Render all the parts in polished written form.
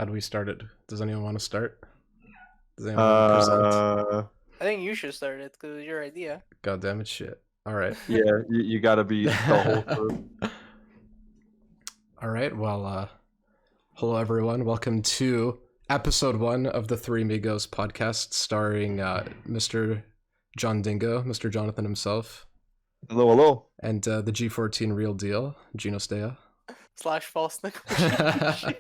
How do we start it? Does anyone want to start? Does anyone want to present? I think you should start it because it's your idea. God damn it, shit. All right. Yeah, you gotta be the whole group. All right. Well, hello everyone. Welcome to episode 1 of the Three Amigos podcast, starring Mr. John Dingo, Mr. Jonathan himself, Hello. and the G14 Real Deal, Gino Stea, / false negotiation.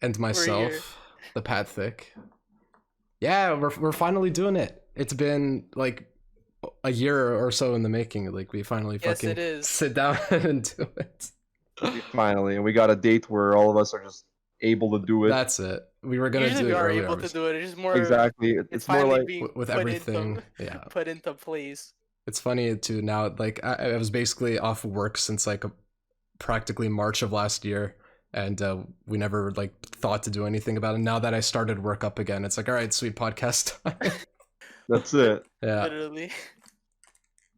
and myself, the Patthic. Yeah, we're finally doing it. It's been like a year or so in the making. Like we finally Yes, it is. sit down and do it. Finally, and we got a date where all of us are just able to do it. That's it. We were gonna Usually do we it are earlier. able to do it. It's just more Exactly. It's more finally like being with put everything. into, Yeah, put into place. it's funny too now. Like I was basically off work since like practically March of last year, and we never like thought to do anything about it. Now that I started work up again, it's like, all right, sweet podcast time. that's it. Yeah. Literally.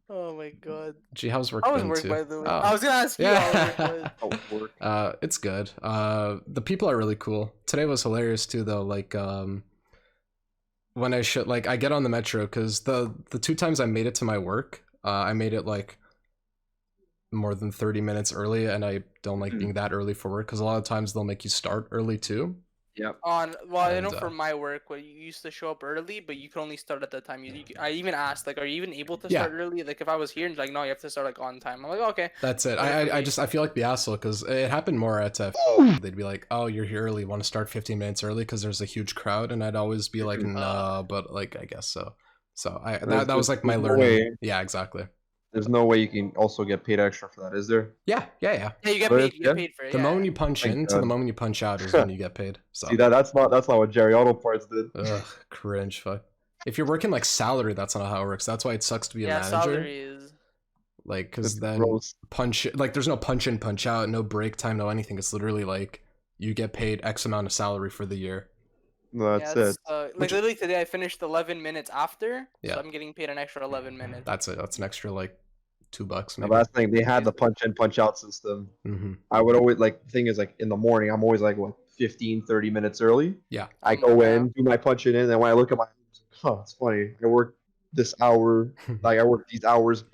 Oh my god. Gee, how's work How was been work, too? by the way? Oh. I was gonna ask you how work was. How it works. It's good. The people are really cool. Today was hilarious too, though. Like, when I get on the metro, because the 2 times I made it to my work, I made it like more than 30 minutes early, and I don't like being that early for work because a lot of times they'll make you start early too. Yep. I know And, for my work, where you used to show up early, but you can only start at that time. I even asked, like, are you even able to Yeah. start early? Like, if I was here, and like, no, you have to start like on time. I'm like, okay. That's it. I feel like the asshole because it happened more at they'd be like, oh, you're here early, want to start 15 minutes early because there's a huge crowd, and I'd always be like, no, but like I guess so. So that was like my There's no learning. way. Yeah, exactly. There's no way you can also get paid extra for that, is there? Yeah. Yeah, you get But paid. You yeah. get paid for it. The yeah. moment you punch Thank in to the God. moment you punch out is when you get paid. So See that's not what Jerry Auto Parts did. ugh, cringe. Fuck. If you're working like salary, that's not how it works. That's why it sucks to be a Yeah, manager. salary is. Like, because It's then gross. there's no punch in, punch out, no break time, no anything. It's literally like you get paid X amount of salary for the year. No, that's Yeah, it. like Which- literally today, I finished 11 minutes after, Yeah. so I'm getting paid an extra 11 minutes. That's it. That's an extra like $2 The maybe. last thing they had the punch in, punch out system. Mm-hmm. I would always the thing is like in the morning, I'm always like 15, 30 minutes early. Yeah. I go in, do my punch in, and then when I look at it's funny. I work this hour, like I work these hours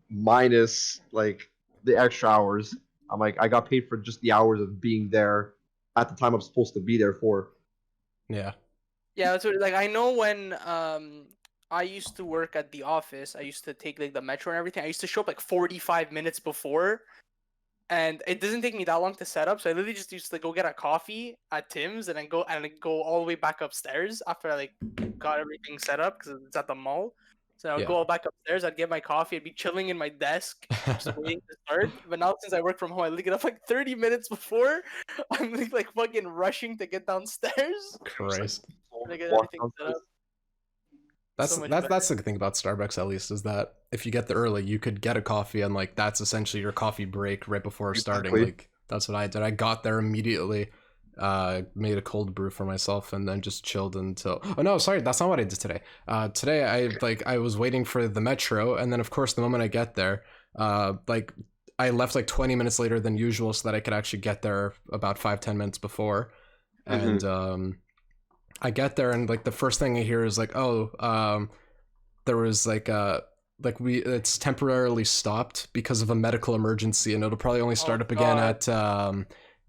minus like the extra hours. I'm like, I got paid for just the hours of being there at the time I'm supposed to be there for. Yeah. Yeah, that's what, like I know when I used to work at the office, I used to take like the metro and everything. I used to show up like 45 minutes before, and it doesn't take me that long to set up. So I literally just used to go get a coffee at Tim's and then go all the way back upstairs after I like got everything set up because it's at the mall. So I'd Yeah. go all back upstairs, I'd get my coffee, I'd be chilling in my desk, just waiting to start. But now since I work from home, I get up like 30 minutes before. I'm like fucking rushing to get downstairs. Christ. To get Walk everything set up. That's So much that's the thing about Starbucks, at least, is that if you get there early, you could get a coffee, and like that's essentially your coffee break right before starting. Exactly. Like that's what I did. I got there immediately, made a cold brew for myself, and then just chilled until. Oh no, sorry, that's not what I did today. Today I was waiting for the metro, and then of course the moment I get there, like I left like 20 minutes later than usual so that I could actually get there about 5-10 minutes before, and I get there and like the first thing I hear is like, oh, there was like it's temporarily stopped because of a medical emergency, and it'll probably only start up again at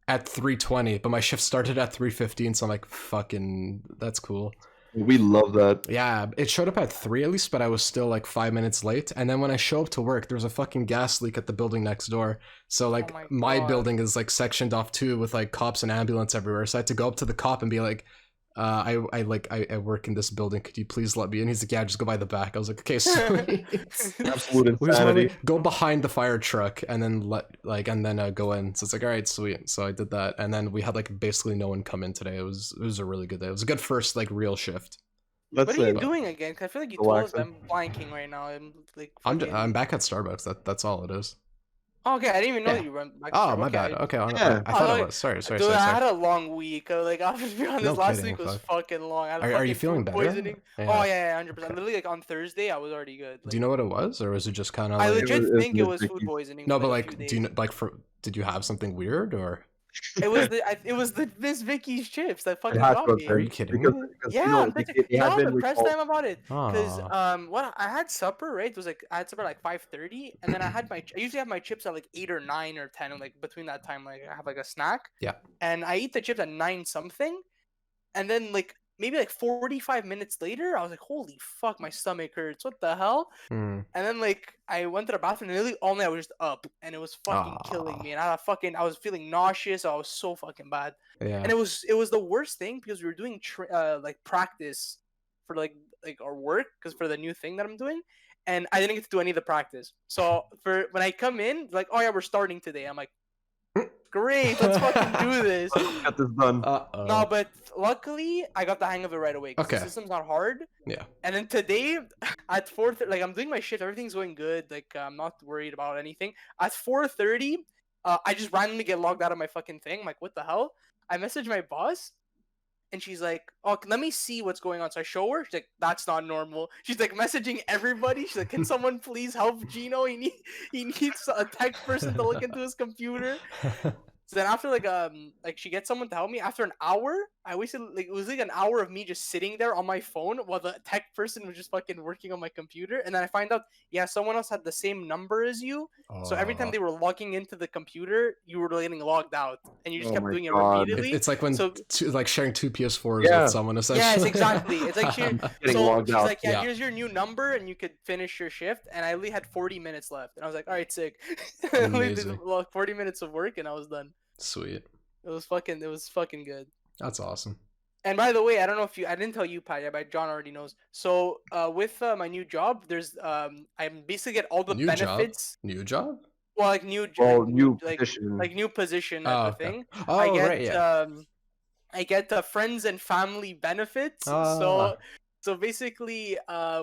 3:20, but my shift started at 3:15, so I'm like, fucking, that's cool. We love that. Yeah, it showed up at 3 at least, but I was still like 5 minutes late. And then when I show up to work, there's a fucking gas leak at the building next door. So like my God. building is like sectioned off too with like cops and ambulance everywhere. So I had to go up to the cop and be like, I work in this building. Could you please let me in? He's like, yeah, just go by the back. I was like, okay, sweet. Absolute We just wanna, insanity. like, go behind the fire truck and then go in. So it's like, all right, sweet. So I did that, and then we had like basically no one come in today. It was a really good day. It was a good first like real shift. That's What are you it. doing again? 'Cause I feel like you told us. Relaxing. I'm blanking right now. I'm like. I'm fucking- back at Starbucks. That's all it is. Oh, okay, I didn't even know Yeah. you went back. to Oh, Starbucks. my Okay, bad. Okay, Yeah. I thought Oh, it was. Sorry. Dude, I had a long week. Like, I'll just be honest. No last kidding, week was fuck. fucking long. I had Are you fucking feeling food better? poisoning. Yeah. Oh yeah, 100%. Literally, like on Thursday, I was already good. Do you know what it was, or was it just kind of I like? legit It was think it was food ridiculous. poisoning. No, for, but like, a like, few do you days. know, like did you have something weird or? it was the Miss Vicky's chips that It fucking had to got have me. Are you been kidding because me? you Yeah, know I'm pretty, they you know have how been depressed I recalled. am about it. Cause Aw. what I had supper, right? It was like I had supper like 5:30, and then I usually have my chips at like 8 or 9 or 10, and like between that time like I have like a snack. Yeah. And I eat the chips at 9 something, and then like maybe like 45 minutes later, I was like, holy fuck, my stomach hurts. What the hell? Hmm. And then like I went to the bathroom and literally all night I was just up and it was fucking killing me. And I was feeling nauseous. I was so fucking bad. Yeah. And it was the worst thing because we were doing like practice for like our work because for the new thing that I'm doing, and I didn't get to do any of the practice. So for when I come in, like, oh yeah, we're starting today. I'm like, great, let's fucking do this. Let's get this done. Uh-oh. No, but luckily I got the hang of it right away because Okay. the system's not hard. Yeah. And then today at 4:30, like I'm doing my shift, everything's going good. Like I'm not worried about anything. At 4:30, I just randomly get logged out of my fucking thing. I'm like, what the hell? I message my boss, and she's like, "Oh, let me see what's going on." So I show her. She's like, "That's not normal." She's like messaging everybody. She's like, "Can someone please help Gino? He needs a tech person to look into his computer." So then after like she gets someone to help me. After an hour, I wasted like it was like an hour of me just sitting there on my phone while the tech person was just fucking working on my computer. And then I find out, yeah, someone else had the same number as you. So every time they were logging into the computer, you were getting logged out, and you just Oh kept my doing it God. repeatedly. It's like when So like sharing two PS4s Yeah. with someone essentially. yes, exactly. It's like Getting so logged she's out. like, yeah, Yeah. here's your new number, and you could finish your shift. And I only had 40 minutes left, and I was like, all right, sick. I only did Amazing. 40 minutes of work, and I was done. Sweet. It was fucking good. That's awesome. And by the way, I don't know if I didn't tell you, Pat, yeah, but John already knows. So, with my new job, there's I'm basically get all the New benefits. New job? Well, like new, Well, like, new like position. like new position Oh, type of okay. thing. Oh, I get right, yeah. I get friends and family benefits. Ah. So basically,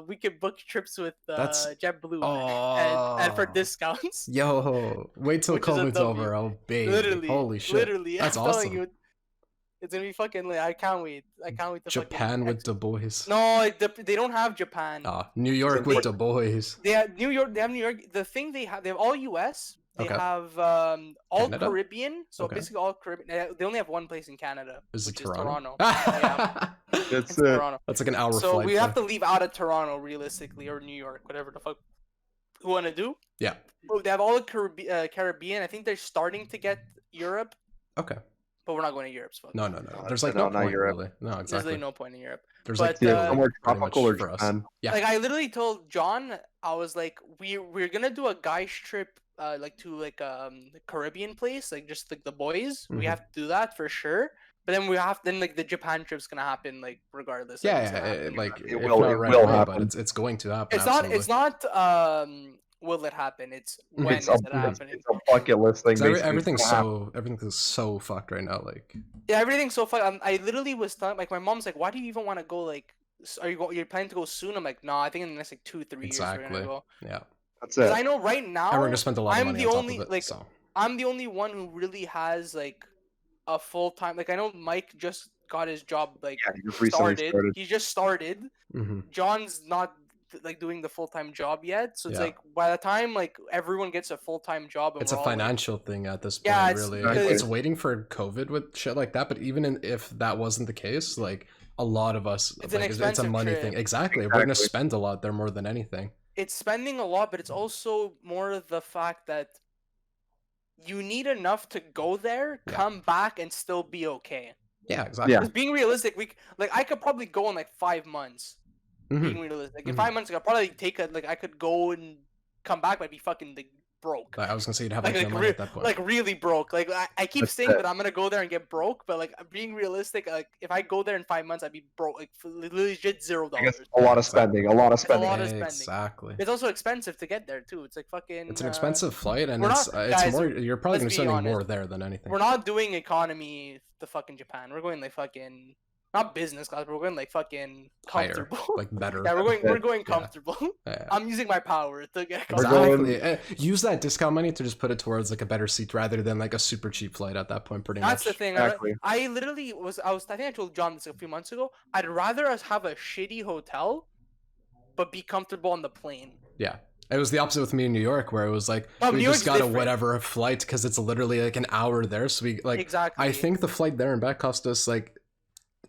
we could book trips with That's- JetBlue and for Oh. discounts. Yo, wait till Which is a COVID's W. over. Oh, baby. Literally, Holy shit. literally, That's I'm awesome. telling you, it's gonna be fucking lit. I can't wait. I can't wait to Japan fucking with the boys. No, like they don't have Japan. New York with the boys. They have New York. They have New York. The thing they have all U.S. They Okay. have all Canada? Caribbean. So Okay. basically all Caribbean. They only have one place in Canada, Is it which is Toronto? Toronto. Yeah, That's it's it. Toronto. That's like an hour So flight. we have there. to leave out of Toronto realistically, or New York, whatever the fuck we want to do. Yeah. Oh, they have all the Caribbean. I think they're starting to get Europe, Okay. but we're not going to Europe. So fuck. No. There's like No, no not point Europe. really. No, There's exactly. really no point in Europe. There's But, like Yeah, somewhere pretty much tropical or for us. Japan. Yeah. Like I literally told John, I was like, we're gonna do a guys trip, like to like the Caribbean place, like just like the boys. We Mhm. have to do that for sure. But then like the Japan trip's gonna happen like regardless. Like, it's gonna happen. Like It if will- not it right will away, but happen. it's going to happen. It's not. absolutely. It's not. Will it happen? It's when It's is a, it happening? it's a bucket list thing. 'Cause Basically. everything's It's gonna everything's so fucked right now. Like Yeah, everything's so fun. I literally was telling like my mom's like, why do you even want to go? Like, you're planning to go soon? I'm like, no, I think in the next like 2-3 years we're exactly. gonna go. Yeah. That's Because it. I know right now And we're gonna spend a lot of I'm money the on top only of it. like So I'm the only one who really has like a full time. Like I know Mike just got his job like Yeah, you just recently started. He just started. mhm. John's not like doing the full time job yet, so it's Yeah. like by the time like everyone gets a full time job, and It's a we're all, like- financial thing at this point. Yeah, it's really, because- it's waiting for COVID with shit like that. But even if that wasn't the case, like a lot of us, It's an like, it's a expensive money trip. thing. Exactly. We're gonna Exactly. spend a lot there more than anything. it's spending a lot, but it's also more the fact that you need enough to go there, Yeah. come back, and still be okay. Yeah, exactly. Yeah. Because being realistic, I could probably go in like 5 months. Mhm. Being realistic, in Mhm. 5 months, I could probably take I could go and come back, but I'd be fucking like broke. Like, I was gonna say you'd have like, Like, no like, money at that point. Like really broke. Like I keep That's saying it. that I'm gonna go there and get broke, but like being realistic, like if I go there in 5 months, I'd be broke. Like legit $0. I guess a lot of spending. A lot of It's a lot spending. of spending. Exactly. It's also expensive to get there too. It's like fucking. It's an expensive flight, and we're it's not- it's guys, more. You're probably gonna let's be be spending honest. more there than anything. We're not doing economy to fucking Japan. We're going like fucking not business class, but we're going like fucking Higher, comfortable. like better. Yeah, we're going Yeah. comfortable. Yeah. I'm using my power to get We're comfortable. going- Exactly. Use that discount money to just put it towards like a better seat rather than like a super cheap flight at that point. Pretty That's the much. thing. Exactly. I literally I think I told John this a few months ago. I'd rather us have a shitty hotel, but be comfortable on the plane. Yeah. It was the opposite with me in New York, where it was like Oh, we New just York's got a different. whatever flight because it's literally like an hour there. So we like Exactly. I think the flight there and back cost us like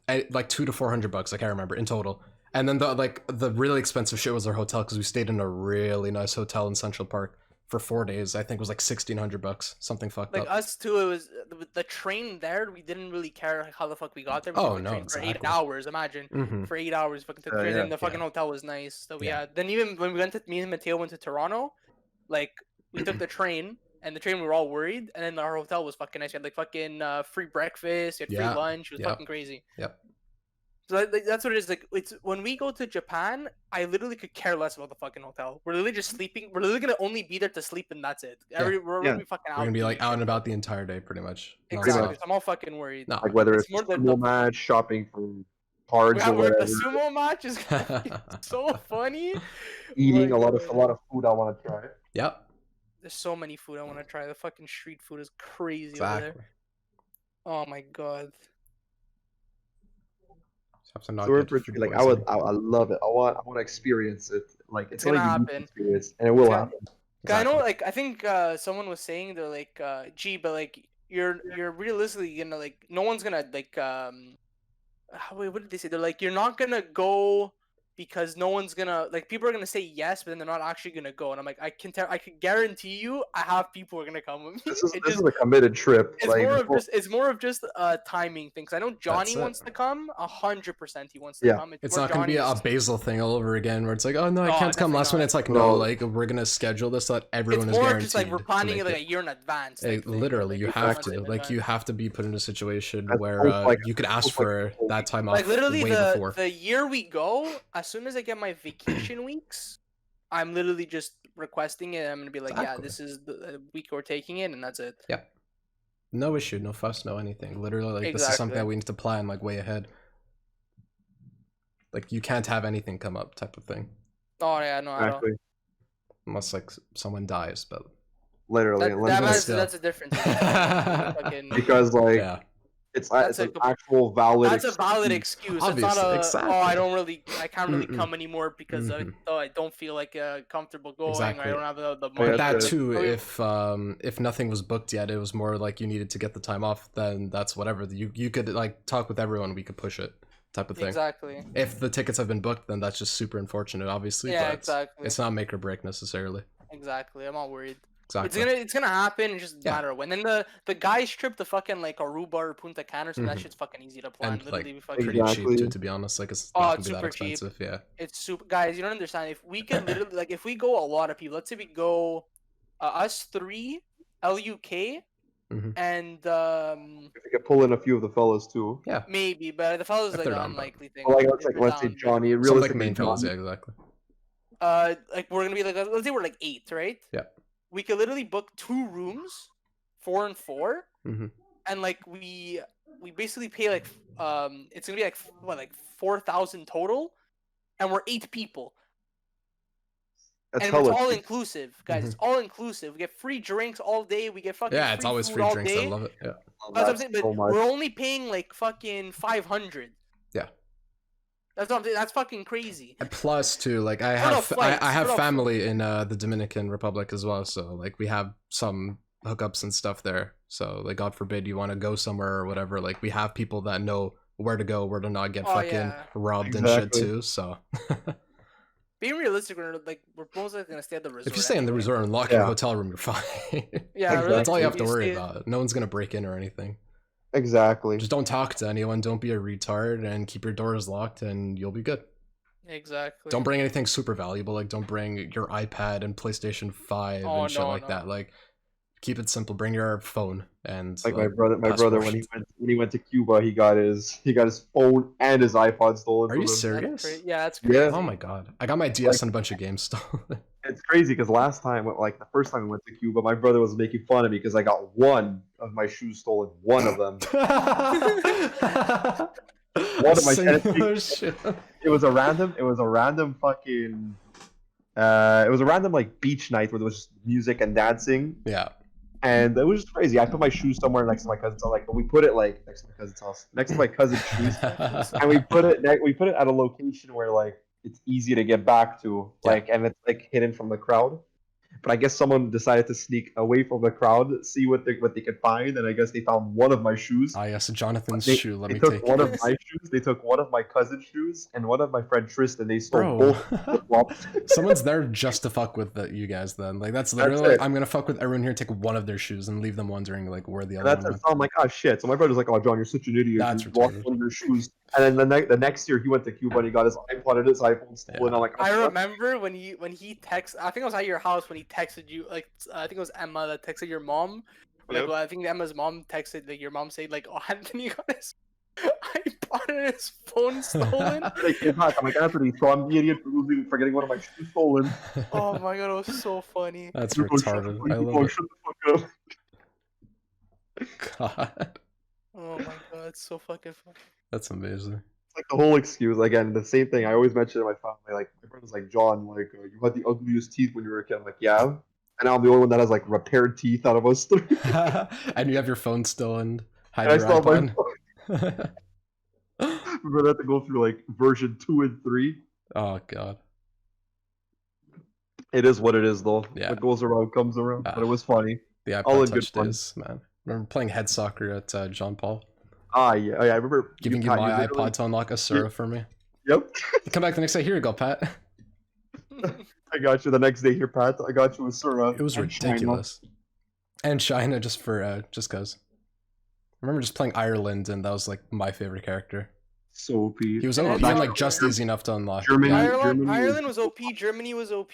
$200 to $400. I can't remember in total. And then the really expensive shit was our hotel because we stayed in a really nice hotel in Central Park for 4 days. I think it was like $1,600, something fucked Like up. us too, it was the train there. We didn't really care like, how the fuck we got there. We Oh, took the no, train for 8 exactly. hours. Imagine Mm-hmm. for 8 hours, fucking took the train. yeah. And the fucking Yeah. hotel was nice that we Yeah. had. Then even when we went to me and Mateo went to Toronto, like we took the train. And the train, we were all worried, and then our hotel was fucking nice. You had like fucking free breakfast, you had Yeah. free lunch. It was Yep. fucking crazy. Yep. So that's what it is. Like, it's when we go to Japan, I literally could care less about the fucking hotel. We're literally just sleeping. We're literally gonna only be there to sleep, and that's it. We're Yeah. gonna be fucking out. We're gonna be like doing out shit. and about the entire day, pretty much. Exactly. nonstop. So I'm all fucking worried. No. Like whether It's it's more a the- sumo match, shopping for cards Yeah, or where whatever, the sumo match is gonna be so funny. eating My a lot God. of food I want to try. Yep. There's so many food I want to try. The fucking street food is crazy over Exactly. there. Oh my God. Just have to not So we're get pretty food like poisoning. I love it. I want to experience it. Like it's gonna a unique happen. experience, and it will gonna- happen. 'Cause I know, Exactly. like, I think someone was saying they're like, gee, but like, you're realistically gonna like, no one's gonna like, wait, what did they say? They're like, you're not gonna go because no one's gonna like, people are gonna say yes, but then they're not actually gonna go. And I'm like, I can guarantee you, I have people who are gonna come with me. This is It this just- is a committed trip. It's like more of just a timing thing. 'Cause I know Johnny it. wants to come, 100% he wants to Yeah. come. It's more not gonna be Johnny's- a Basil thing all over again, where it's like, oh no, I Oh, can't come definitely last minute. not. It's like, no, No. like we're gonna schedule this so that everyone It's is more guaranteed. just like we're planning to it make like a year in advance. type thing, or, literally, like, you 2 have months to. in Like you advance. have to be put in a situation That's where almost like- you could ask almost like for a whole that week. time off Like literally way the before. the year we go, as soon as I get my vacation weeks, I'm literally just requesting it. I'm gonna be like, yeah, Exactly. this is the week we're taking it, and that's it. Yep. No issue, no fuss, no anything. Literally, like this is something Exactly. that we need to plan like way ahead. Like you can't have anything come up, type of thing, Oh yeah, no, I don't. Exactly. unless like someone dies. But Literally, still. That's a different thing. Fucking- because like yeah, it's That's an a- actual valid. That's a valid excuse. excuse. It's not a Obviously, oh, I exactly. can't really Mm-mm. come anymore because Mhm. I don't feel like comfortable going, Exactly. or I don't have the Yeah, money. But that that's it. too, I mean- if nothing was booked yet, it was more like you needed to get the time off. Then that's whatever. You could like talk with everyone. We could push it, type of thing. Exactly. If the tickets have been booked, then that's just super unfortunate, obviously. Yeah, but exactly. It's not make or break necessarily. Exactly. I'm not worried. Exactly. It's gonna happen. It's just a Yeah. matter of when. Then the guys trip to fucking like Aruba or Punta Cana, so that Mhm. shit's fucking easy to plan. And, Literally, like, we fucking Pretty Exactly. cheap too, to be honest. Like it's Oh, not it's gonna be that super cheap. expensive. Yeah. it's super. Guys, you don't understand. If we could literally like, if we go a lot of people, let's say we go, us three, LUK, Mhm. and If you could pull in a few of the fellas too. Yeah. maybe, but the fellas If like they're an down, but- unlikely thing. Well, like If they're let's say down, Johnny. Some like Realistically, main fellas. Johnny- Yeah, exactly. like we're gonna be like, let's say we're like 8, right? Yeah. We could literally book 2 rooms, 4 and 4, Mhm. and like we basically pay like it's gonna be like what, like 4,000 total, and we're 8 people, That's and it's hella all cheap. inclusive, guys. It's all inclusive. We get free drinks all day. We get fucking Yeah, it's always food free all drinks. day. I love it. Yeah. That's what I'm saying. But so much. we're only paying like fucking 500. Yeah. That's what I'm saying. That's fucking crazy. And plus, too, like I For the have flights, I have for the- family in the Dominican Republic as well, so like we have some hookups and stuff there. So like, God forbid you want to go somewhere or whatever, like we have people that know where to go, where to not get Oh, fucking yeah. robbed and shit Exactly. too. So Being realistic, we're most likely gonna stay at the resort. if you stay in the anyway. resort and lock your Yeah. hotel room, you're fine. Yeah, Exactly. That's all you have to you worry stay- about. No one's gonna break in or anything. Exactly. Just don't talk to anyone. Don't be a retard, and keep your doors locked, and you'll be good. Exactly. Don't bring anything super valuable. Like don't bring your iPad and PlayStation 5 Oh, and shit no, like no. that. Like keep it simple. Bring your phone and Like my brother passport. when he went to Cuba, he got his phone and his iPod stolen. Are from you him. serious? Yeah, that's Yeah. crazy. Oh my god. I got my DS and a bunch of games stolen. It's crazy because last time, like the first time we went to Cuba, my brother was making fun of me because I got one of my shoes stolen. One of them. One of my singular shit. It was a random fucking. It was a random like beach night where there was just music and dancing, Yeah. and it was just crazy. I put my shoes somewhere next to my cousin's house. Like we put it like next to my cousin's house, next to my cousin's shoes, and we put it at a location where like it's easy to get back to, Yeah. like, and it's like hidden from the crowd. But I guess someone decided to sneak away from the crowd, see what they could find, and I guess they found one of my shoes. Ah, yes, Jonathan's They, shoe. Let they me took take one of it. my shoes, they took one of my cousin's shoes, and one of my friend Tristan. They stole Bro. both flip-flops. Someone's there just to fuck with you guys then. Like, that's literally That's like, it. I'm gonna fuck with everyone here, take one of their shoes, and leave them wondering, like, where the And other that's one it. went. So I'm like, oh shit. So my brother's like, oh John, you're such an idiot. That's You lost retarded. one of your shoes. And then the next year he went to Cuba and he got his iPod and his iPhone stolen. Yeah. I'm like, oh, I what? remember when he texted. I think I was at your house when he texted you. Like I think it was Emma that texted your mom. Like Yep. well, I think Emma's mom texted like your mom said like, "Oh, Anthony got his iPod and his phone stolen." They came back. I'm like, Anthony, so I'm the idiot for getting one of my shoes stolen. Oh my god, it was so funny. That's You go, shut retarded. the- I you love go, it. shut the fuck up. God. Oh my god, it's so fucking funny. That's amazing. It's like the whole excuse again. The same thing I always mention in my family. Like my brother's like, John, like you had the ugliest teeth when you were a kid. I'm like, yeah. And I'm the only one that has like repaired teeth out of us three. And you have your phone stolen. Hide And I your still have my iPod. phone. We're gonna have to go through like version 2 and 3. Oh god. It is what it is, though. Yeah. What goes around comes around. But it was funny. The All iPod in good Touch fun. days, man. Remember playing head soccer at John Paul? Ah, yeah. I remember Giving you Pat, my literally- iPod to unlock a Sura for me. Yep. You come back the next day, here you go, Pat. I got you the next day here, Pat. I got you a Sura. It was and China. ridiculous. And China just cause. I remember just playing Ireland, and that was like my favorite character. So OP. He was And OP then and like just easy enough to unlock. Germany- Yeah. Ireland was OP. Germany was OP,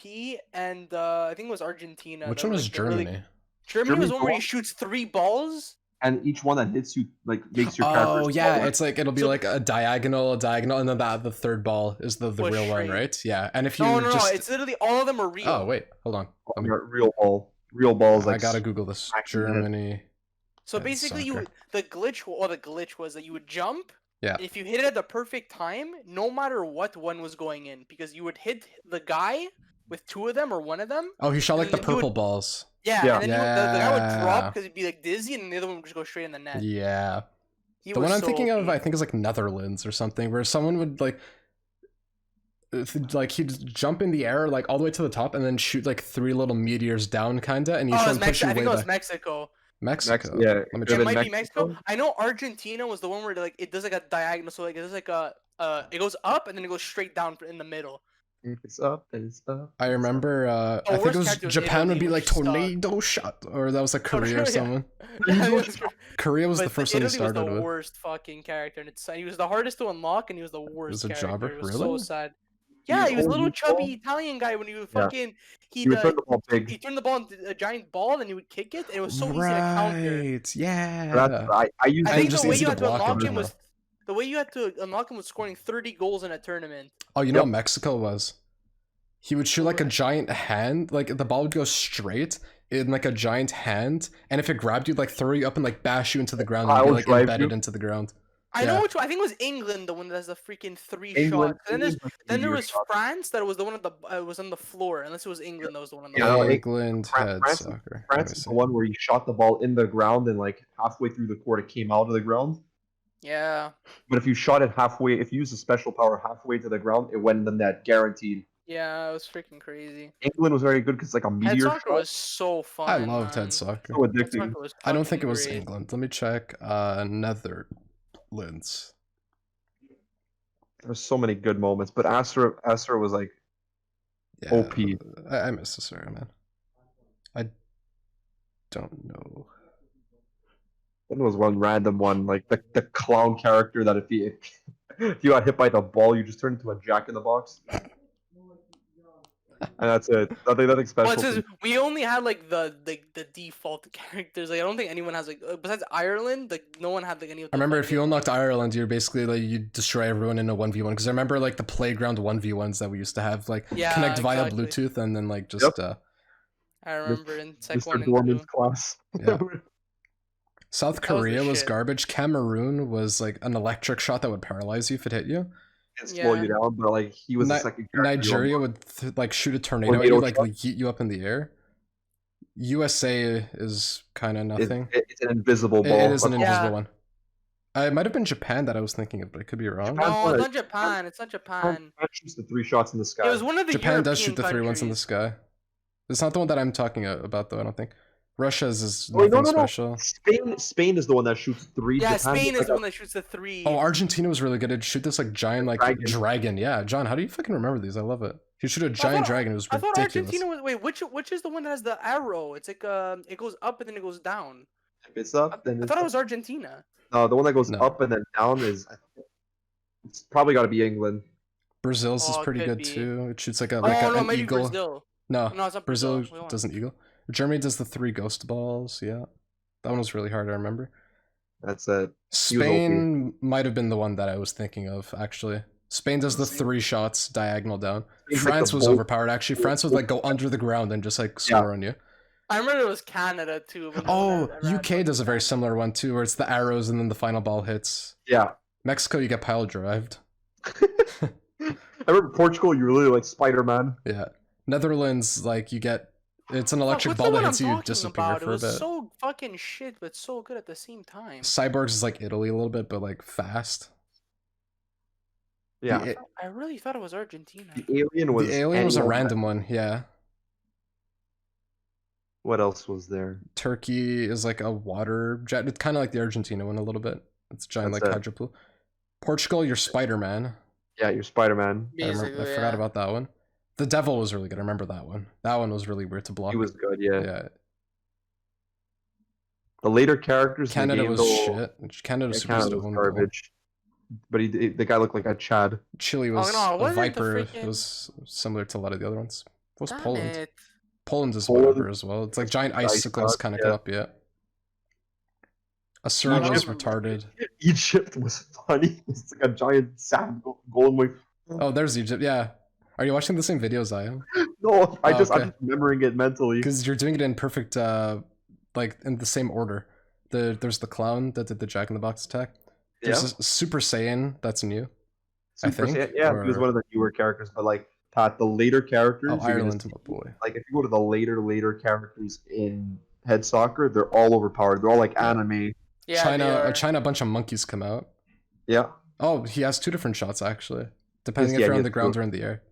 and I think it was Argentina. Which that one were, was like, the really- Germany? Germany was Germany's one the where he one- shoots 3 balls. And each one that hits you like makes your character Oh yeah, smaller. it's like it'll be So- like a diagonal, and then the third ball is the Was real one, straight. right? Yeah, and if you No, just it's literally all of them are real. oh wait, hold on, Oh, real ball. Real balls. I Like gotta Google this. smacking your head. Germany. So Head basically, soccer. the glitch was that you would jump. Yeah. If you hit it at the perfect time, no matter what one was going in, because you would hit the guy with 2 of them or 1 of them. Oh, he shot like the And then you purple would- balls. Yeah, Yeah. and then the guy would Yeah. drop because he'd be like dizzy, and the other one would just go straight in the net. Yeah. He The was one I'm so thinking of, OP. I think, is like Netherlands or something, where someone would like he'd jump in the air like all the way to the top and then shoot like 3 little meteors down, kinda, and each Oh, it one was push Mexico. you I think way it was back. Mexico. Mexico. Yeah, Let me it check. It in might be Mexico? Mexico. I know Argentina was the one where like it does like a diagonal, so like it does like a it goes up and then it goes straight down in the middle. If it's up, then it's up. I remember. I think worst it was character was Japan would Italy, be like which sucked. tornado shot, or that was like Korea or yeah. someone. Yeah, it was- Korea was the but first one he Italy was started the with. worst fucking character, and he was the hardest to unlock, and he was the worst a character. jobber? It was Really? so sad. Yeah, he was a old little youth chubby ball? Italian guy when he was Yeah. fucking You would turn the ball he big. turned the ball into a giant ball, and he would kick it, and it was so easy to counter. Right. Yeah. That's, I used I And think just the way easy you to had to block unlock him him as was the way you had to unlock him was scoring 30 goals in a tournament. Oh, you know Yep. what Mexico was? He would shoot like a giant hand, like the ball would go straight in like a giant hand, and if it grabbed you, like throw you up and like bash you into the ground, and I you'd be will like drive embedded you. into the ground. I know Yeah. which one. I think it was England, the one that has the freaking 3 England. shots. And then there England was France that was the one at the was on the floor. Unless it was England that was the one on the Yeah, floor. no, England head France- soccer. Let me France is see. the one where he shot the ball in the ground and like halfway through the court it came out of the ground. Yeah. But if you shot it halfway, if you used a special power halfway to the ground, it went in the net, guaranteed. Yeah, it was freaking crazy. England was very good because like a Head meteor soccer shot. was so fun. I loved man. head soccer. So Head addicting. soccer was I don't think it fucking was great. England. Let me check. Netherlands. There's so many good moments, but Astra was like Yeah, OP. I miss this area, man. I don't know. That was one random one, like the clown character that if you got hit by the ball, you just turn into a Jack in the Box. And that's it. Nothing special. Well, it's just, we only had like the default characters. Like I don't think anyone has like besides Ireland. Like no one had like any of. I remember if you unlocked Ireland, you're basically like you destroy everyone in a 1v1. Because I remember like the playground 1v1s that we used to have, like Yeah, connect via exactly. Bluetooth and then like just I remember in Sec 1 Mr. and Dorman's 2. class. Yeah. South That was the Korea was shit. garbage. Cameroon was like an electric shot that would paralyze you if it hit you. And slow you down, but like he was the second character. Nigeria would like shoot a tornado at Tornado you, like shot? yeet you up in the air. USA is kind of nothing. It's an invisible ball. It is an but Yeah. invisible one. It might have been Japan that I was thinking of, but I could be wrong. Japan- No, it's not Japan. It's not Japan. Japan shoots the 3 shots in the sky. It was one of the Japan does European shoot the 3 ones in the countries. sky. It's not the one that I'm talking about, though. I don't think. Russia's is Wait, nothing no. special. Spain is the one that shoots 3. Yeah, Japan Spain is like the one that shoots the 3. Oh, Argentina was really good. It'd shoot this like giant like Dragon. dragon. Yeah, John, how do you fucking remember these? I love it. He shoot a giant dragon. It was I thought ridiculous. Argentina was wait. Which is the one that has the arrow? It's like it goes up and then it goes down. If it's up, then I thought it was Argentina. No, the one that goes No. up and then down is. It's probably got to be England. Brazil's is Oh, it pretty could good be. too. It shoots like Oh an no, maybe eagle. Brazil. No, No, it's not Brazil Brazil. Wait, hold on. doesn't eagle. Germany does the 3 ghost balls. Yeah, that one was really hard. I remember. That's it. Spain might have been the one that I was thinking of actually. Spain does the 3 shots diagonal down. Spain's like France the was bolt- overpowered actually. France would like go under the ground and just like score on you. I remember it was Canada too. but no, Oh, I ran UK does a very Canada. similar one too, where it's the arrows and then the final ball hits. Yeah. Mexico, you get pile drived. I remember Portugal. You were literally like Spider-Man. Yeah. Netherlands, like you get, it's an electric Fuck, ball what's that the one hits I'm you, talking disappear about? for It a was bit. so fucking shit, but so good at the same time. Cyborgs is like Italy a little bit, but like fast. Yeah. The, I really thought it was Argentina. The alien was. the alien was a anyone- random one, yeah. What else was there? Turkey is like a water jet. It's kind of like the Argentina one a little bit. It's giant That's like it. hydroplane. Portugal, you're Spider-Man. Yeah, you're Spider-Man. I Basically, forgot yeah. about that one. The Devil was really good. I remember that one. That one was really weird to block. He was good. Yeah. Yeah. The later characters. in the Canada game, was though, shit. Canada yeah, super Canada was stone. garbage. But the guy looked like a Chad. Chile was no, it a wasn't the Viper. It freaking- was similar to a lot of the other ones. What was Damn Poland? it. Poland is Poland- whatever as well. It's like giant Ice icicles cloud, kind of yeah. come up, yeah. Assyria was Egypt- retarded. Egypt was funny. It's like a giant sand golem wing. Oh, there's Egypt. Yeah. Are you watching the same videos I am? No, I'm Oh, just okay. remembering it mentally. Because you're doing it in perfect, like in the same order. There's the clown that did the Jack in the Box attack. There's Yeah. a Super Saiyan that's new. I Super think, Saiyan- yeah, he was or- one of the newer characters, but like Pat, the later characters. Oh, you're gonna Ireland, see- my boy. Like if you go to the later characters in Head Soccer, they're all overpowered. They're all like anime. Yeah, China, they are. China, a bunch of monkeys come out. Yeah, Oh, he has 2 different shots actually, depending yeah, if you're he on has the ground 2. or in the air.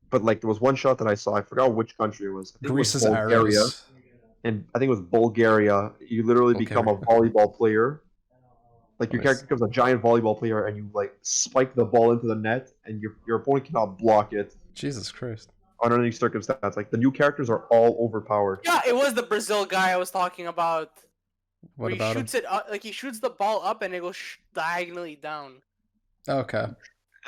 but like there was one shot that I saw. I forgot which country it was. I think it was Greece's Bulgaria, arrows. and I think it was Bulgaria. You literally become a volleyball player. Like your Nice. character becomes a giant volleyball player, and you like spike the ball into the net, and your opponent cannot block it Jesus Christ. under any circumstance. Like the new characters are all overpowered. Yeah, it was the Brazil guy I was talking about. What where about he him? shoots it up, like he shoots the ball up and it goes diagonally down. Okay.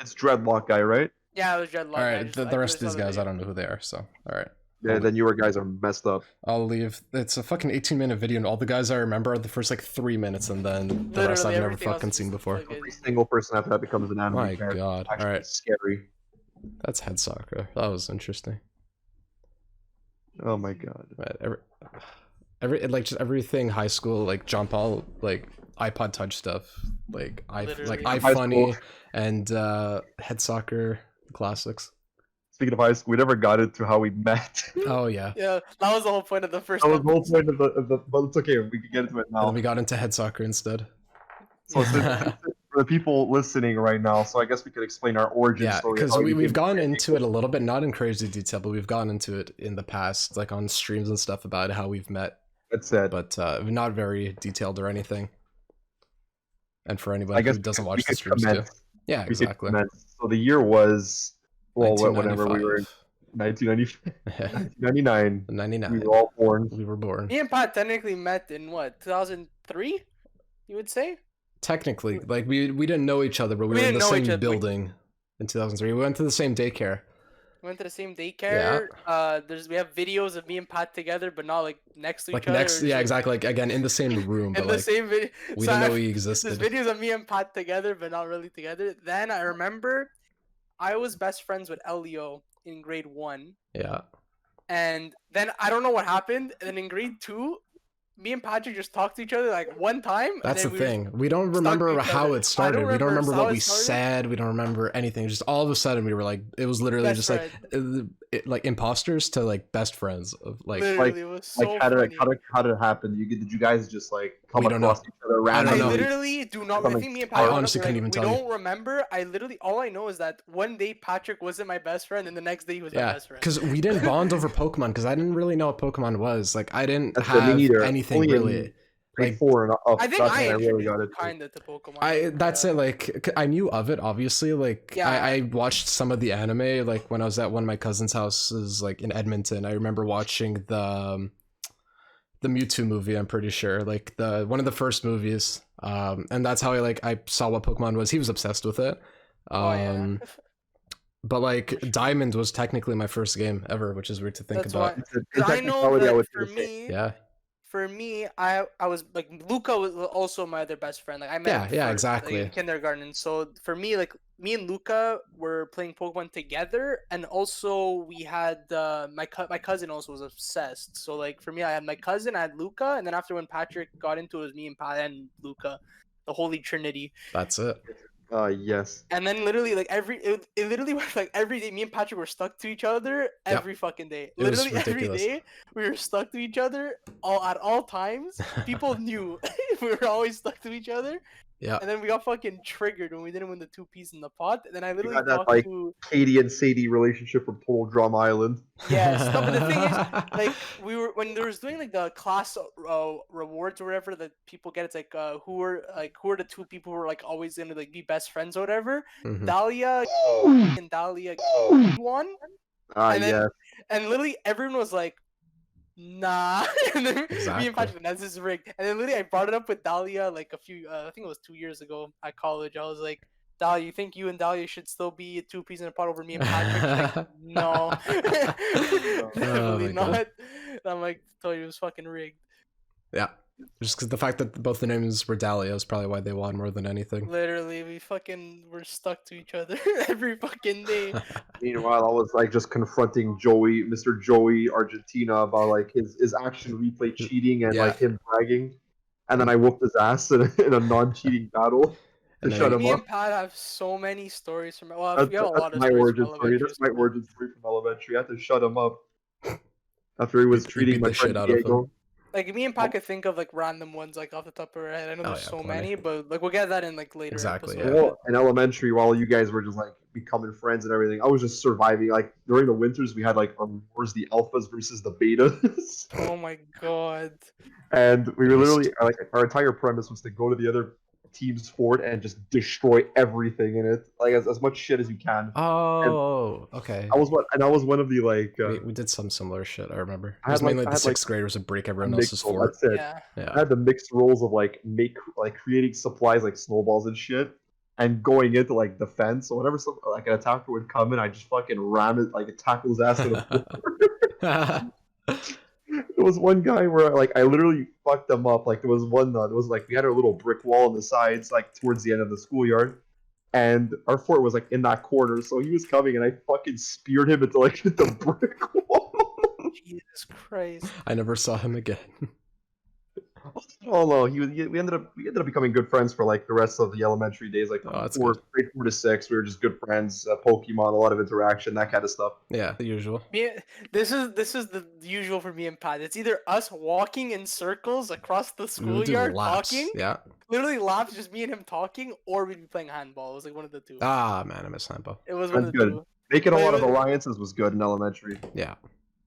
It's Dreadlock guy, right? Yeah, it was Dreadlock. All I right. just- The I rest of just these saw the guys, I video. don't know who they are. So, all right. Yeah, then your guys are messed up. I'll leave. It's a fucking 18-minute video, and all the guys I remember are the first like 3 minutes, and then the rest I've Literally never everything else fucking is seen just before. fucking- Every single person after that becomes an anime My character. God. Actually, All right. it's scary. That's head soccer. That was interesting. Oh my god. Right, like just everything high school, like John Paul, like iPod Touch stuff, like Literally. like High iFunny school. and head soccer classics. Speaking of high school, we never got into how we met. Oh yeah. Yeah, that was the whole point of the first That was the whole episode. point of the but it's okay, we can get into it And now. then we got into head soccer instead. So for the people listening right now, so I guess we could explain our origin Yeah, story. because how we've became gone crazy. into it a little bit, not in crazy detail, but we've gone into it in the past, like on streams and stuff about how we've met, That's it. but not very detailed or anything. And for I anybody guess who doesn't we watch the could streams too. commence. Yeah, We could exactly. commence. So the year was whenever we were in 1995. 1999. 99. We were all born. We were born. Me and Pat technically met in what, 2003? You would say? Technically, like we didn't know each other, but we We were in didn't the know each same other, we- building in 2003. We went to the same daycare. We went to the same daycare. We have videos of me and Pat together, but not like next to Like each other. next, or yeah, just exactly. Like again, in the same room, In but the like same video. we So didn't know I- he There's existed. videos of me and Pat together, but not really together. Then I remember I was best friends with Elio in grade 1. Yeah. And then I don't know what happened. And then in grade 2, me and Patrick just talked to each other like one time. and That's the then we were thing. We don't stuck remember to each how other. it started. We don't remember how what it we started. said. We don't remember anything. Just all of a sudden, we were like, it was literally Best just like imposters to like best friends of like. Literally, it was so Like how did funny. it happen? Did you guys just like come We don't know. across each other I don't I know. randomly. literally do not. From I a think me and I Patrick, honestly couldn't even we tell you. don't remember. I literally, all I know is that one day Patrick wasn't my best friend, and the next day he was my Yeah, best friend. because we didn't bond over Pokemon because I didn't really know what Pokemon was. Like, I didn't That's good, me have neither. anything Only really. in grade Like, 4 and up. I think That's I when I really introduced got you it. kinda to Pokemon. that's yeah. it. Like, I knew of it, obviously. Like, Yeah. I watched some of the anime. Like when I was at one of my cousin's houses, like in Edmonton. I remember watching the Mewtwo movie. I'm pretty sure, like the one of the first movies. And that's how I saw what Pokemon was. He was obsessed with it. Oh yeah. But like For sure. Diamond was technically my first game ever, which is weird to think That's about. why. In Because I know technicality, I that would say for the same. me, Yeah. I was like Luca was also my other best friend. Like I met him Yeah, first, exactly. like, in kindergarten. So for me, like me and Luca were playing Pokemon together, and also we had my cousin also was obsessed. So like for me, I had my cousin, I had Luca, and then after when Patrick got into it, was me and Pat and Luca, the Holy Trinity. That's it. Yes. And then literally like it literally was like every day me and Patrick were stuck to each other every fucking day. It was Literally every ridiculous. day we were stuck to each other at all times. People knew we were always stuck to each other. Yeah. And then we got fucking triggered when we didn't win the 2-piece in the pot. And then I You literally got that talked like to Katie and Sadie relationship from Total Drama Island. yes. No, but the thing is, like we were when there was doing like the class rewards or whatever that people get. It's like who are the two people who are like always gonna like be best friends or whatever. Mhm. Dahlia and Dahlia won. And then Yeah. and literally everyone was like, nah. And then me Exactly. and Patrick, this is rigged. And then literally I brought it up with Dahlia like a few, I think it was 2 years ago at college. I was like, Dahlia, you think you and Dahlia should still be a 2-piece in a pot over me and Patrick? She's like, no. Definitely my God. not. And I'm like, told you it was fucking rigged. Yeah. Just because the fact that both the names were Dahlia is probably why they won more than anything. Literally, we fucking were stuck to each other every fucking day. Meanwhile, I was like just confronting Mr. Joey Argentina, about like his action replay cheating and Yeah. like him bragging, and then I whooped his ass in a non-cheating battle to And then shut he- him Me up. and Pat have so many stories from. Well, That's, we have a lot of my stories origin from story. elementary That's my school. origin story from elementary. I had to shut him up after he was You treating beat my the friend shit out of him. Diego. Like me and Pat could think of like random ones like off the top of our head. I know Oh, there's yeah, so plenty. many, but like we'll get that in like later Exactly, episodes. yeah. Well, in elementary, while you guys were just like becoming friends and everything, I was just surviving. Like during the winters, we had like wars, the alphas versus the betas, Oh my god. and we were Beast. literally like our entire premise was to go to the other team's fort and just destroy everything in it, like as much shit as you can. Oh, okay. I was one of the like. We did some similar shit, I remember. It I was had, like- mainly I the had, like, sixth graders would break a everyone mixed else's role. fort. That's it. Yeah. I Yeah. had the mixed roles of like creating supplies like snowballs and shit, and going into like defense. So whenever like an attacker would come in, I just fucking ram it, like tackle his ass to the floor. There was one guy where like I literally fucked him up. Like there was like we had a little brick wall on the sides, like towards the end of the schoolyard, and our fort was like in that corner. So he was coming, and I fucking speared him into like the brick wall. Jesus Christ. I never saw him again. Oh no, we ended up becoming good friends for like the rest of the elementary days. Like Oh, that's grade 4 to 6, we were just good friends. Pokemon, a lot of interaction, that kind of stuff. Yeah, the usual. This is the usual for me and Pat. It's either us walking in circles across the We would do schoolyard laps. talking, Yeah. literally laps, just me and him talking, or we'd be playing handball. It was like one of the two. Ah, man, I miss handball. It was one That's of the good. two. Making a But it lot of was- alliances was good in elementary, Yeah.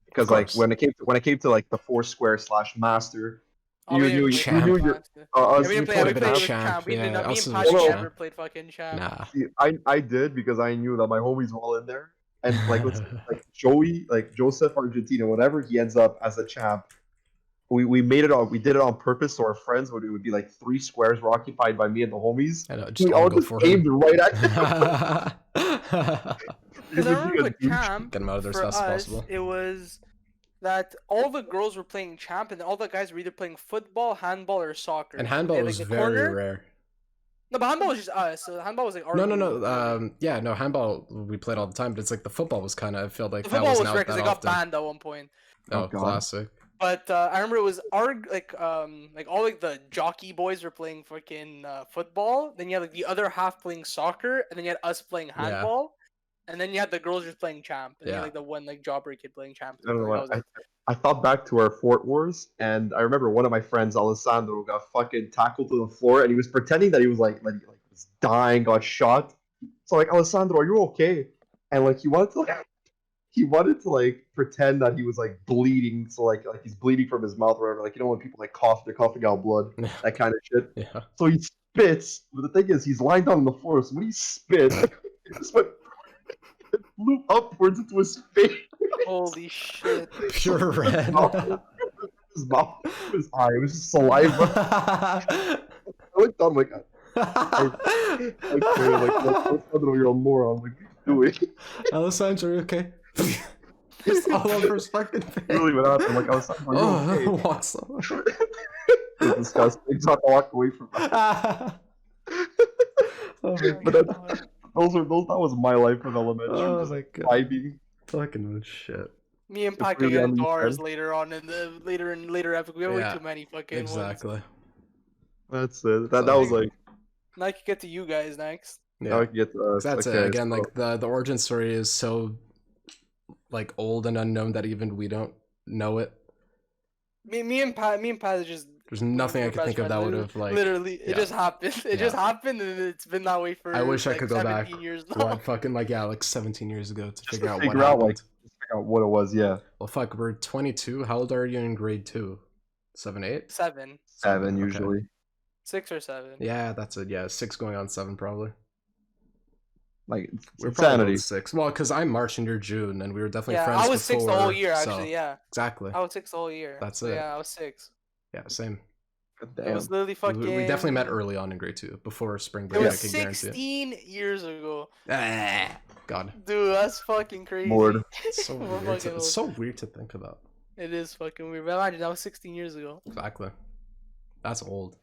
because like course. when it came to like the Foursquare / Master, Oh, you we knew didn't you play knew Champ. your Yeah, us, we you didn't play. played We a bit played of with Champ, Champ. We yeah, did not. Me us and as Patrick well. never played fucking Champ. Nah. See, I did, because I knew that my homies were all in there, and like like Joey, like Joseph Argentina, whatever he ends up as a champ. We made it all. We did it on purpose, so our friends it would be like 3 squares were occupied by me and the homies. I know, just We all all go just for aimed him. right at him. Because I remember with Champ, Get him out of there as for fast as us, possible. it was that all the girls were playing Champ, and all the guys were either playing football, handball, or soccer. And So handball they had, was like, the very corner. rare. No, but handball was just us. So handball was like our No, no, group, no. Yeah, no, handball we played all the time, but it's like the football was kind of, I feel like the that football wasn't was out rare because that it got often. banned at one point. Oh, Oh, God. classic. But I remember it was our like all like the jockey boys were playing fucking football. Then you had like the other half playing soccer, and then you had us playing Yeah. handball, and then you had the girls just playing Champ. And you Yeah. had, like the one like jobber kid playing Champ. I don't know That what was I, it. I thought back to our Fort Wars, and I remember one of my friends, Alessandro, got fucking tackled to the floor, and he was pretending that he was like was dying, got shot. So like, Alessandro, are you okay? And like he wanted to like pretend that he was like bleeding, so like he's bleeding from his mouth or whatever. Like, you know when people like cough, they're coughing out blood, that kind of shit. Yeah. So he spits, but the thing is, he's lying down on the floor. So when he spit, it just went it flew upwards into his face. Holy shit. Pure red. His mouth, his eye, it was just saliva. I looked down like, okay, like, you're a moron. Like, what are you doing? Alessandro, okay? Just all over his fucking face. Really went out there, like, I was like, are you okay? Walks over. It was disgusting. So I walked away from that. Oh my But god. that was my life in elementary. Oh just my god. vibing. Fucking shit. Me and It's Pat really get on the doors side. later on in the later epic. We have way Yeah, too many fucking ones. Exactly. That's it. That was like, Now I can get to you guys next. now I Yeah. can get to us. That's Okay, it. Again, so- like the origin story is so like old and unknown that even we don't know it. Me and Pat is just There's nothing I we're could best think of that friends. would have like. literally it yeah. just happened. It just happened and it's been that way for I wish I like, could go back. 17 years now. What fucking like like 17 years ago to just figure to out figure what out happened. like, just figure out what it was. Yeah, Well, fuck, we're 22. How old are you in grade 2? 7, 8? 7, 7 Okay. usually. 6 or 7. Yeah, that's it. Yeah, 6 going on 7 probably. Like, it's We're probably insanity. both 6. Well, because I'm March and you're June, and we were definitely Yeah, friends I was 6 the whole before, year so- actually. Yeah, Exactly. I was 6 the whole year. That's So, it. Yeah, I was 6. Yeah, same. Damn. It was literally We- fucking. We definitely met early on in grade 2, before spring It break. was I could guarantee. 16 years ago, God, dude. That's fucking crazy. Lord. it's so We're weird. fucking It's old. so weird to think about. It is fucking weird. But imagine that was 16 years ago. Exactly. That's old.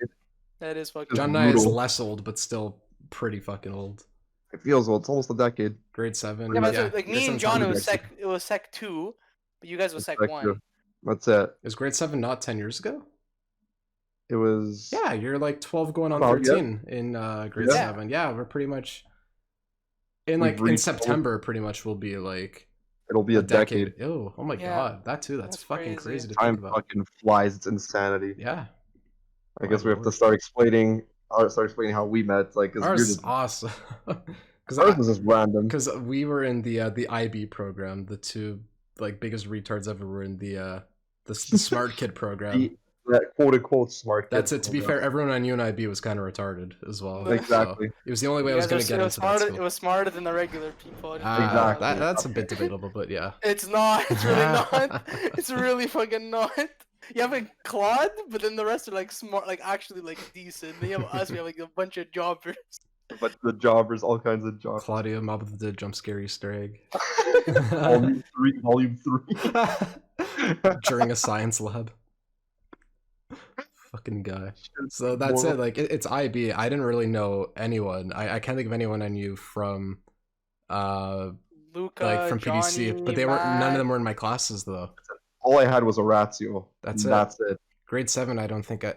That is fucking. It's John and I is brutal. less old, but still pretty fucking old. It feels old. It's almost a decade. Grade 7. Yeah, but yeah. so, like grade me and 7's John, not it was bad. sec 2, but you guys was sec Sec 1. two. That's it. Is grade 7 not 10 years ago? It was. Yeah, you're like 12 going on Oh, yeah. 13 in grade Yeah. 7. Yeah, we're pretty much in We've like in reached- September pretty much will be like It'll be a decade. Ew, oh my Yeah. god, that too. That's That's fucking crazy. crazy to Time think about. fucking flies. It's insanity. Yeah. I guess My we have to lord. start explaining. Start explaining how we met. Like, 'cause Ours we're is just, awesome. ours was just random. Because we were in the IB program. The two like biggest retards ever were in the smart kid program. That quote unquote smart. That's kid it. To be program. fair, everyone I knew in IB was kind of retarded as well. so Exactly. it was the only way I You was guys going are- to get it was into that smarter. school. It was smarter than the regular people. Exactly. That's a bit debatable, but yeah. It's not. It's really not. It's really fucking not. You have like Claude, but then the rest are like smart, like actually like decent. Then you have us. We have like a bunch of jobbers. But the jobbers, all kinds of jobbers. Claudia, Mob of the Jump Scare Easter Egg. Volume 3. During a science lab. Fucking guy. So that's it. Like it's IB. I didn't really know anyone. I can't think of anyone I knew from Luca, like from PDC, Johnny, but they weren't. None Matt. of them were in my classes though. All I had was a ratio. That's and it. That's it. Grade 7. I don't think I.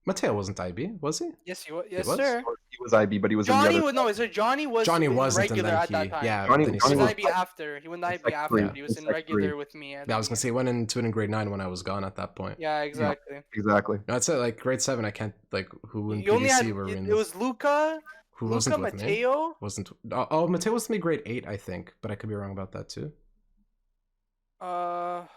Mateo wasn't IB, was he? Yes, you. Yes, was? sir. He was IB, but he was in Johnny the other. was no. So Johnny was. Johnny in wasn't, and regular then at that time. yeah. Johnny- then he He was Johnny switched. IB after. He went in IB sec after. three. But he was In in sec regular three. with me. Yeah, I was gonna say he went into it in grade 9 when I was gone at that point. Yeah, exactly. Exactly. No, that's it. Like grade 7, I can't like who in You only had. PDC were in. It was Luca. Who Luca, wasn't with me? Mateo. Wasn't. Oh, Mateo was with me grade 8, I think, but I could be wrong about that too.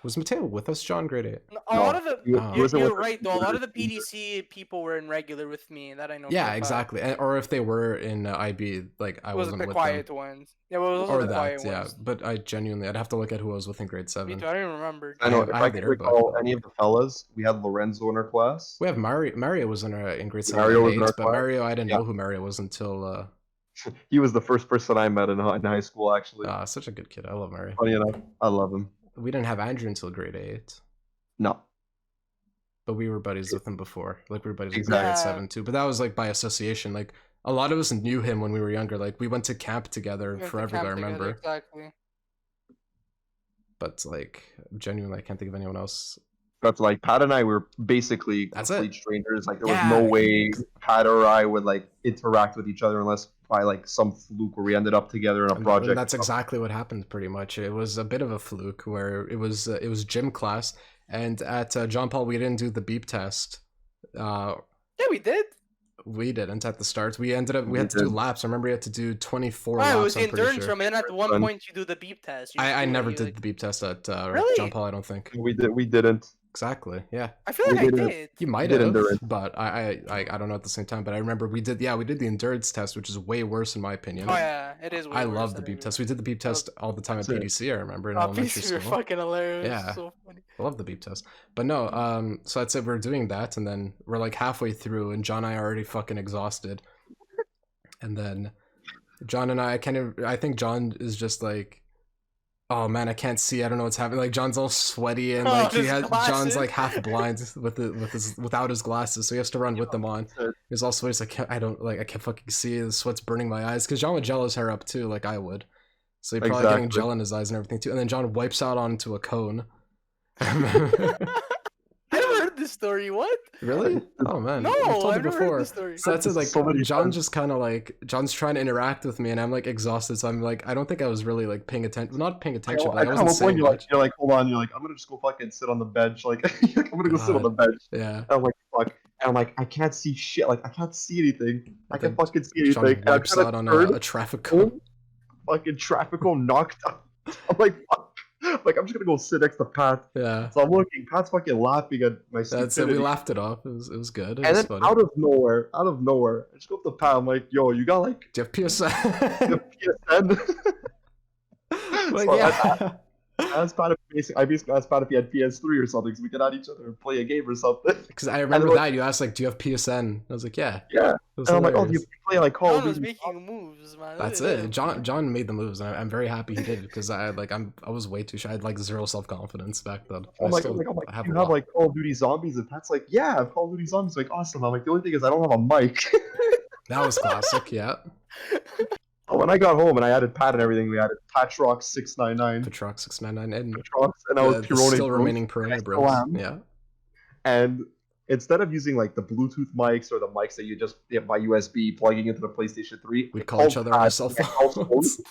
Was Mateo with us, John? Grade 8. A lot of the. He Oh. wasn't You're with us right though. A lot of the either. PDC people were in regular with me. That I know. for a Yeah, fact. exactly. Or if they were in IB, like I It was wasn't the with quiet them. ones. Yeah, well, those Or were the that, quiet yeah. ones. But I'd have to look at who I was with in grade Me 7. too. I don't even remember. I know. I If have I the can yearbook, recall but- any of the fellas, we had Lorenzo in our class. We have Mario. Mario was in grade 7 Mario and was in 8, our but class? Mario, I didn't Yeah. know who Mario was until He was the first person I met in high school. Actually, such a good kid. I love Mario. funny enough, I love him. We didn't have Andrew until grade 8. No, But we were buddies with him before. Like we were buddies with Exactly. grade Yeah. 7 too. But that was like by association. Like a lot of us knew him when we were younger. Like we went to camp together We went to forever camp ago, I together, remember. Exactly. But like genuinely I can't think of anyone else. But like Pat and I were basically That's complete it. strangers. Like there was Yeah. no way Pat or I would like interact with each other unless by like some fluke where we ended up together in a And project. that's exactly what happened. Pretty much, it was a bit of a fluke where it was gym class, and at John Paul we didn't do the beep test. Uh, Yeah, we did. we didn't at the start. We ended up we We had to do did. laps. I remember we had to do 24 Oh, it laps. was the I'm pretty endurance sure. room, and then at one Fun. point you do the beep test. You just I do it, never you, did like... the beep test at Really? John Paul. I don't think. We didn't. Exactly. Yeah. I feel We like I did it. did. You might did have, endurance. but I don't know at the same time. But I remember we did the endurance test, which is way worse in my opinion. Oh yeah, it is. Way I worse love than the beep everyone. test. We did the beep test all the time at That's it. PDC. I remember in Oh, elementary PC were school. fucking hilarious. Yeah. So funny. I love the beep test. But no, so that's it. We're doing that, and then we're like halfway through, and John and I are already fucking exhausted. And then John and I think John is just like, oh man, I can't see. I don't know what's happening. Like John's all sweaty and like his John's glasses. like half blind without his glasses, so he has to run with them on. He's all sweaty. He's like, I can't fucking see. The sweat's burning my eyes because John would gel his hair up too, like I would. So he probably getting Exactly. gel in his eyes and everything too. And then John wipes out onto a cone. I never heard this story. What? Really? Oh man. No, I've told I've it never before. heard this story. So that's it. Like So many John times. just kind of like John's trying to interact with me, and I'm like exhausted. So I'm like, I don't think I was really like paying attention. Not paying attention, but like, I at wasn't one saying point much. you're like, hold on, you're like, I'm gonna just go fucking sit on the bench. Like, I'm gonna go sit on the bench. Yeah. And I'm like, fuck. And I'm like, I can't see shit. Like, I can't see anything. I Then can't fucking see John anything. And I'm wipes trying out to on turn, a traffic cone. fucking traffic cone knocked out. I'm like, fuck. Like, I'm just gonna go sit next to Pat. Yeah. So I'm looking. Pat's fucking laughing at my That's it. stupidity. We laughed it off. It was good. It And was then funny. out of nowhere, I just go up to Pat. I'm like, yo, you got like Do you have PSN? the PSN? Like, So yeah. I basically asked Pat if he had PS3 or something, so we could add each other and play a game or something. Because I remember like- that you asked like, do you have PSN? I was like, yeah. Yeah. It was And I'm like, oh, do hilarious. you play like Call of John was Duty? making moves, man. That's Look at it. him. John made the moves, and I'm very happy he did because I was way too shy. I had like zero self confidence back then. I'm like, I you a have lot. like Call of Duty Zombies, and Pat's like, yeah, I have Call of Duty Zombies. Like, awesome. I'm like, the only thing is I don't have a mic. That was classic. Yeah, But when I got home and I added Pat and everything, we added Patrox 699, Patrox 699 and Patrox, and I was the Pirone still Bros, remaining I Pirone still Bros. am. Yeah, And instead of using like the Bluetooth mics or the mics that you just get by USB plugging into the PlayStation 3, we'd I call called each other on our Pat cell on my house phone. phones.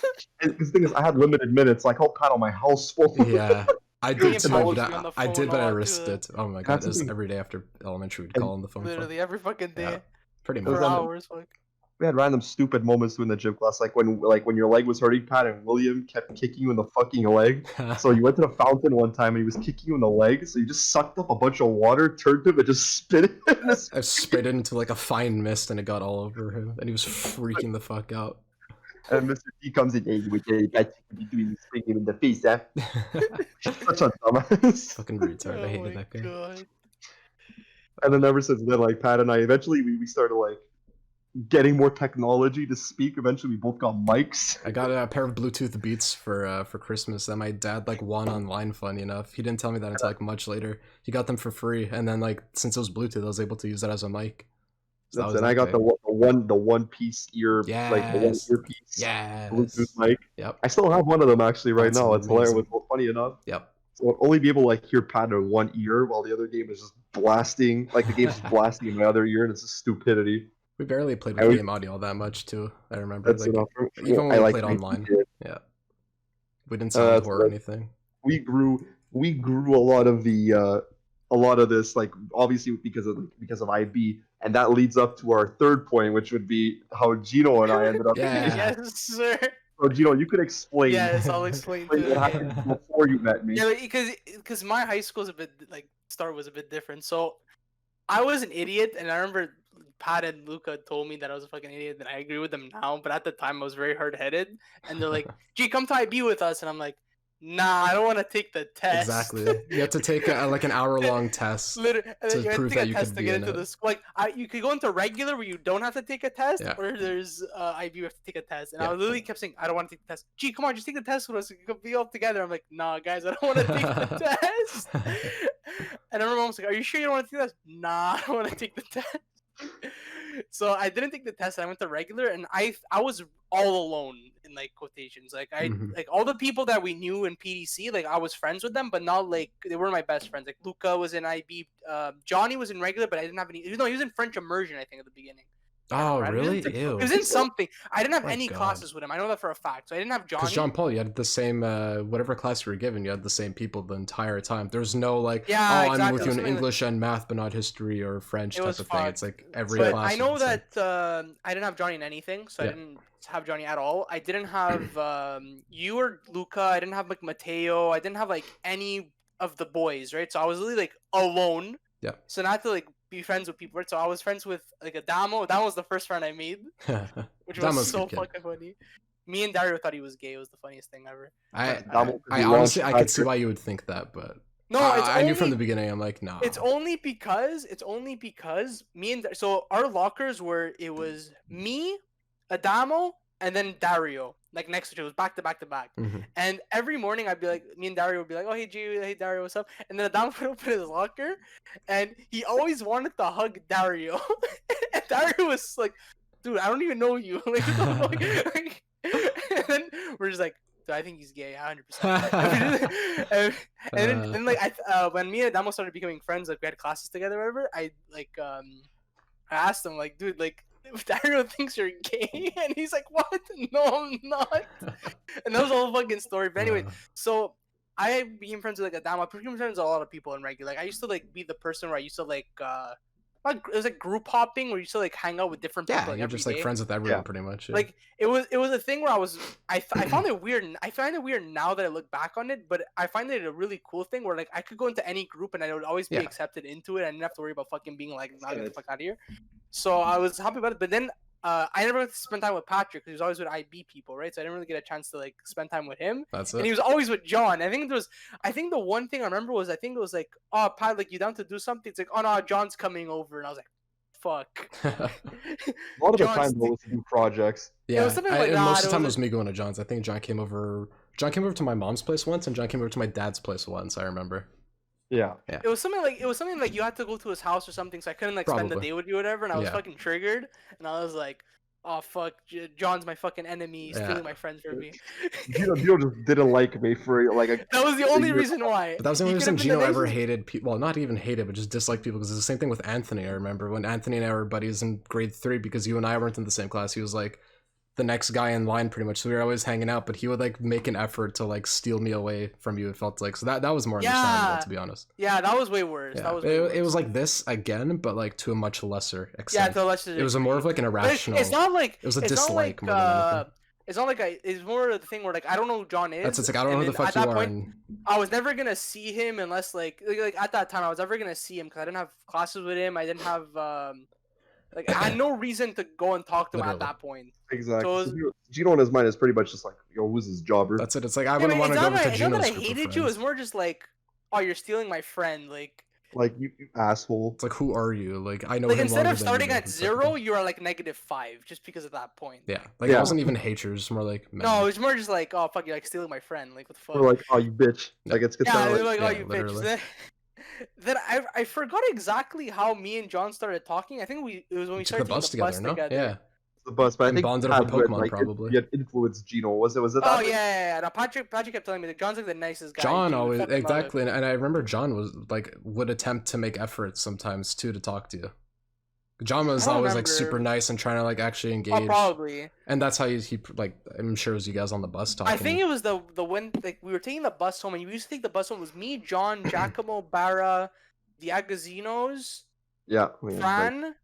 Because the thing is, I had limited minutes, so I called Pat on my house phone. Yeah, I Me did and too. Paul but would be on the I phone did, a but I lot, risked too. it. Oh my god, That's it was the thing. every day after elementary, we'd And call on the phone. Literally every fucking day Yeah, pretty It was for much. on- hours. Fuck. We had random stupid moments in the gym class, like when your leg was hurting, Pat, and William kept kicking you in the fucking leg. So you went to the fountain one time and he was kicking you in the leg, so you just sucked up a bunch of water, turned him, and just spit it in his I spit it into like a fine mist, and it got all over him, and he was freaking the fuck out. And Mr. T comes in, hey, you would be doing this thing in the face, eh? Such a dumbass. Fucking retard. I Oh hated my that guy. God. And then ever since then, like Pat and I, eventually we started like getting more technology to speak. Eventually we both got mics. I got a pair of Bluetooth Beats for Christmas that my dad like won online. Funny enough, he didn't tell me that until like much later. He got them for free, and then like since it was Bluetooth, I was able to use that as a mic. So that was And I that got great. the one piece ear, like the one Yes. earpiece Yes. Bluetooth mic. Yep. I still have one of them actually right That's now. It's hilarious. amazing. Well, funny enough, Yep. so I'll only be able to like hear Pat in one ear while the other game is just blasting. Like the game's just blasting in my other ear, and it's just stupidity. We barely played I with would- game audio all that much too. I remember. That's Like, enough. even when I we like played my online. kid. Yeah. We didn't sound that's poor or right. anything. We grew a lot of this, like obviously because of IB, and that leads up to our third point, which would be how Gino and I ended up. Yeah. Yes, sir. So Gino, you could explain. Yes, I'll explain to Explain what you. happened before you met me. Yeah, because my high school's a bit like start was a bit different. So I was an idiot, and I remember Pat and Luca told me that I was a fucking idiot, and I agree with them now. But at the time, I was very hard headed, and they're like, "Gee, come to IB with us," and I'm like, "Nah, I don't want to take the test." Exactly. You have to take like an hour-long test. Literally, and then to you have to prove take that a you test could to be get in into it. the school. Like, you could go into regular where you don't have to take a test, Yeah. or there's IB you have to take a test. And Yeah. I literally kept saying, "I don't want to take the test." Gee, come on, just take the test with us. We could be all together. I'm like, "Nah, guys, I don't want to take the test." And I remember I was like, "Are you sure you don't want to take the test?" Nah, I don't want to take the test. so I didn't take the test. I went to regular, and I was all alone in like quotations. Like Mhm. like all the people that we knew in PDC, like I was friends with them, but not like they were my best friends. Like Luca was in IB, Johnny was in regular, but I didn't have any. No, he was in French immersion, I think, at the beginning. Can't Oh, remember. really? He Ew. was in something. I didn't have My any God. classes with him. I know that for a fact. So I didn't have Because Johnny. Jean Paul, you had the same whatever class you were given, you had the same people the entire time. There's no like, Yeah, oh, I'm with exactly. you in Something like- English and math, but not history or French It type was of thing. It's fucked. like every But class. I know was the same. that I didn't have Johnny in anything, so Yeah. I didn't have Johnny at all. I didn't have you or Luca. I didn't have like Mateo. I didn't have like any of the boys, right? So I was really like alone. Yeah. So not to like be friends with people, right? So I was friends with like Adamo. That was the first friend I made, which was Damo's a so good kid. fucking funny. Me and Dario thought he was gay. It was the funniest thing ever. I honestly I could see why you would think that, but No, it's I knew only- from the beginning. I'm like, nah. It's only because me and so our lockers were it was me, Adamo, and then Dario like next to each other. It was back to back to back. Mhm. And every morning I'd be like, me and Dario would be like, oh hey G, hey Dario, what's up? And then Adamo would open his locker, and he always wanted to hug Dario, and Dario was like, dude, I don't even know you. Like, what the fuck? Like, and then we're just like. Dude, I think he's gay, 100%. And then like when me and Adamo started becoming friends, like we had classes together, or whatever. I asked him like, dude, like Dario thinks you're gay, and he's like, what? No, I'm not. And that was the whole fucking story. But anyway, so I became friends with like Adamo. I became friends with a lot of people in regular. Like I used to like be the person where I used to like it was like group hopping where you used to like hang out with different people. yeah, Like, you're every just like day. friends with everyone pretty much. Yeah. Like it was a thing where I found it weird. I find it weird now that I look back on it, but I find it a really cool thing where like I could go into any group and I would always be Yeah. accepted into it. I didn't have to worry about fucking being like, nah, get the fuck out of here. So I was happy about it. But then I never got to spend time with Patrick because he was always with IB people, right? So I didn't really get a chance to like spend time with him. That's And it. he was always with John. I think the one thing I remember was it was like, oh Pat, like you down to do something? It's like, oh no, John's coming over, and I was like, fuck. A lot of the John's time, though, was to do projects. Yeah, was something like and that. most of the It time it was was me going to John's. I think John came over. John came over to my mom's place once, and John came over to my dad's place once. I remember. Yeah. It was something like you had to go to his house or something, so I couldn't like spend the Probably. day with you or whatever, and I was Yeah. fucking triggered, and I was like, oh fuck, John's my fucking enemy, he's Yeah. stealing my friends from me. Gino just didn't like me for like a. That was the only reason why. But that was the He only reason could've been the Gino ever nicest- hated people. Well, not even hated, but just disliked people. Because it's the same thing with Anthony. I remember when Anthony and I were buddies in grade 3 because you and I weren't in the same class. He was like the next guy in line pretty much. So we were always hanging out, but he would like make an effort to like steal me away from you. It felt like so that was more understandable, Yeah. to be honest. Yeah, that was way worse. Yeah. That was way worse. It was like this again, but like to a much lesser yeah, extent. to a lesser It was a degree. more of like an But irrational. it's not like it was a it's not dislike like, more than anything. it's not like it's more of the thing where like I don't know who John is. That's it's like I don't know and who the then fuck at you that are. point, And I was never gonna see him unless like at that time I was never gonna see him because I didn't have classes with him. I didn't have like I had no reason to go and talk to him at Literally. that point. Exactly. So it was- Gino in his mind is pretty much just like, yo, who's his jobber? that's it. It's like I Yeah, wouldn't but want to it's go not over to that- it's not Gino's that I group of hated you. It's friends. more just like, oh, you're stealing my friend. Like you asshole. It's like who are you? Like I know Like him instead longer of than starting you, at and stuff like 0, that. you are like -5 just because of that point. Yeah, like it Yeah. wasn't even hatred. It was more like No, it's more just like, oh fuck, you're like stealing my friend. Like what the fuck? We're like, oh, you bitch. No. Like it's yeah, kinda they're like, like, oh yeah, you literally. bitch. Then I forgot exactly how me and John started talking. I think it was when we took the started bus taking the together, bus no? together. Yeah, the bus, but I And think bonded Pat over had, Pokemon, like, probably. He had influenced Gino. Was it Oh that? yeah. Now Patrick kept telling me that John's like the nicest guy. John Dude, always fucking love it. exactly, and I remember John was like would attempt to make efforts sometimes too to talk to you. John was I don't always like remember. super nice and trying to like actually engage, Oh, probably. and that's how he like I'm sure it was you guys on the bus talking. I think it was the when like we were taking the bus home, and we used to take the bus home. It was me, John, Giacomo, Barra, the Agazinos, Yeah. I mean, like, Fran,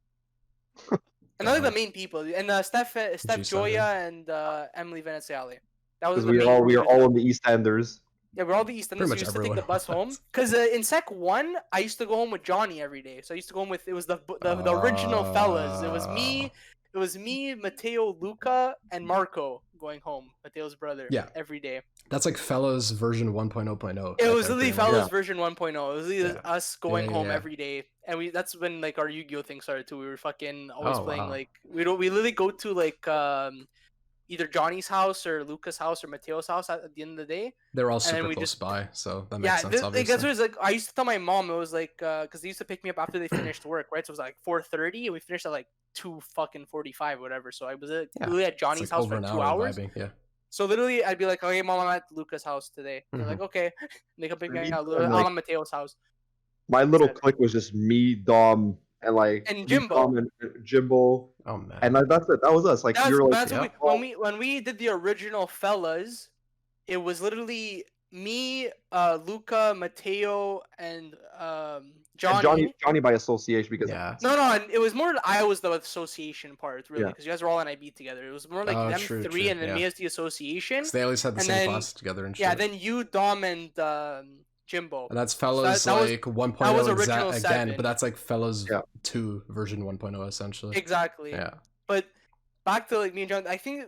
and like the main people, and Steph G7. Joya, and Emily Veneziale. That was because the we main are group. all in the East Enders. Yeah, we're all the East Enders. Pretty We much used to take the everyone bus home was. because in Sec 1, I used to go home with Johnny every day. So I used to go home with the original fellas. It was me, Matteo, Luca, and Marco going home. Matteo's brother. Yeah. Every day. That's like Fellas version 1.0.0. It I was think, literally pretty much. fellas Yeah. version 1.0. It was literally Yeah. us going Yeah, home yeah. every day, and that's when like our Yu-Gi-Oh thing started too. We were fucking always Oh, playing wow. like we literally go to like either Johnny's house or Luca's house or Mateo's house at the end of the day. They're all And then super we close just by, so that makes yeah, sense. like Obviously, that's what it's like. I used to tell my mom it was like because they used to pick me up after they finished work, right? So it was like 4:30, and we finished at like 2:45, whatever. So I was yeah, literally at it's Johnny's like house over for an like hour 2 hours. vibing. Yeah. So literally, I'd be like, "Okay, mom, I'm at Luca's house today." They're like, "Okay." And they come pick For me me, up. I'm I'm like at Mateo's house. my little Said. clique was just me, Dom, and like And me, Jimbo. Dom, and Jimbo, Oh man. and like, that's it. That was us. Like we That's were like, that's what Yep. when we did the original fellas, it was literally me, Luca, Mateo, and and Johnny. Johnny by association because Yeah. No, and it was more I was the association part, really, Yeah. because you guys were all in IB together. It was more like Oh, them true, three, true, and then yeah. me as the association. Because they always had the And same then class together and shit. yeah, then you, Dom, and Jimbo. And that's Fellas that was- like 1.0 that was exact original again, 7. but that's like Fellas Yeah. 2 version 1.0 essentially. Exactly. Yeah. But back to like me and John, I think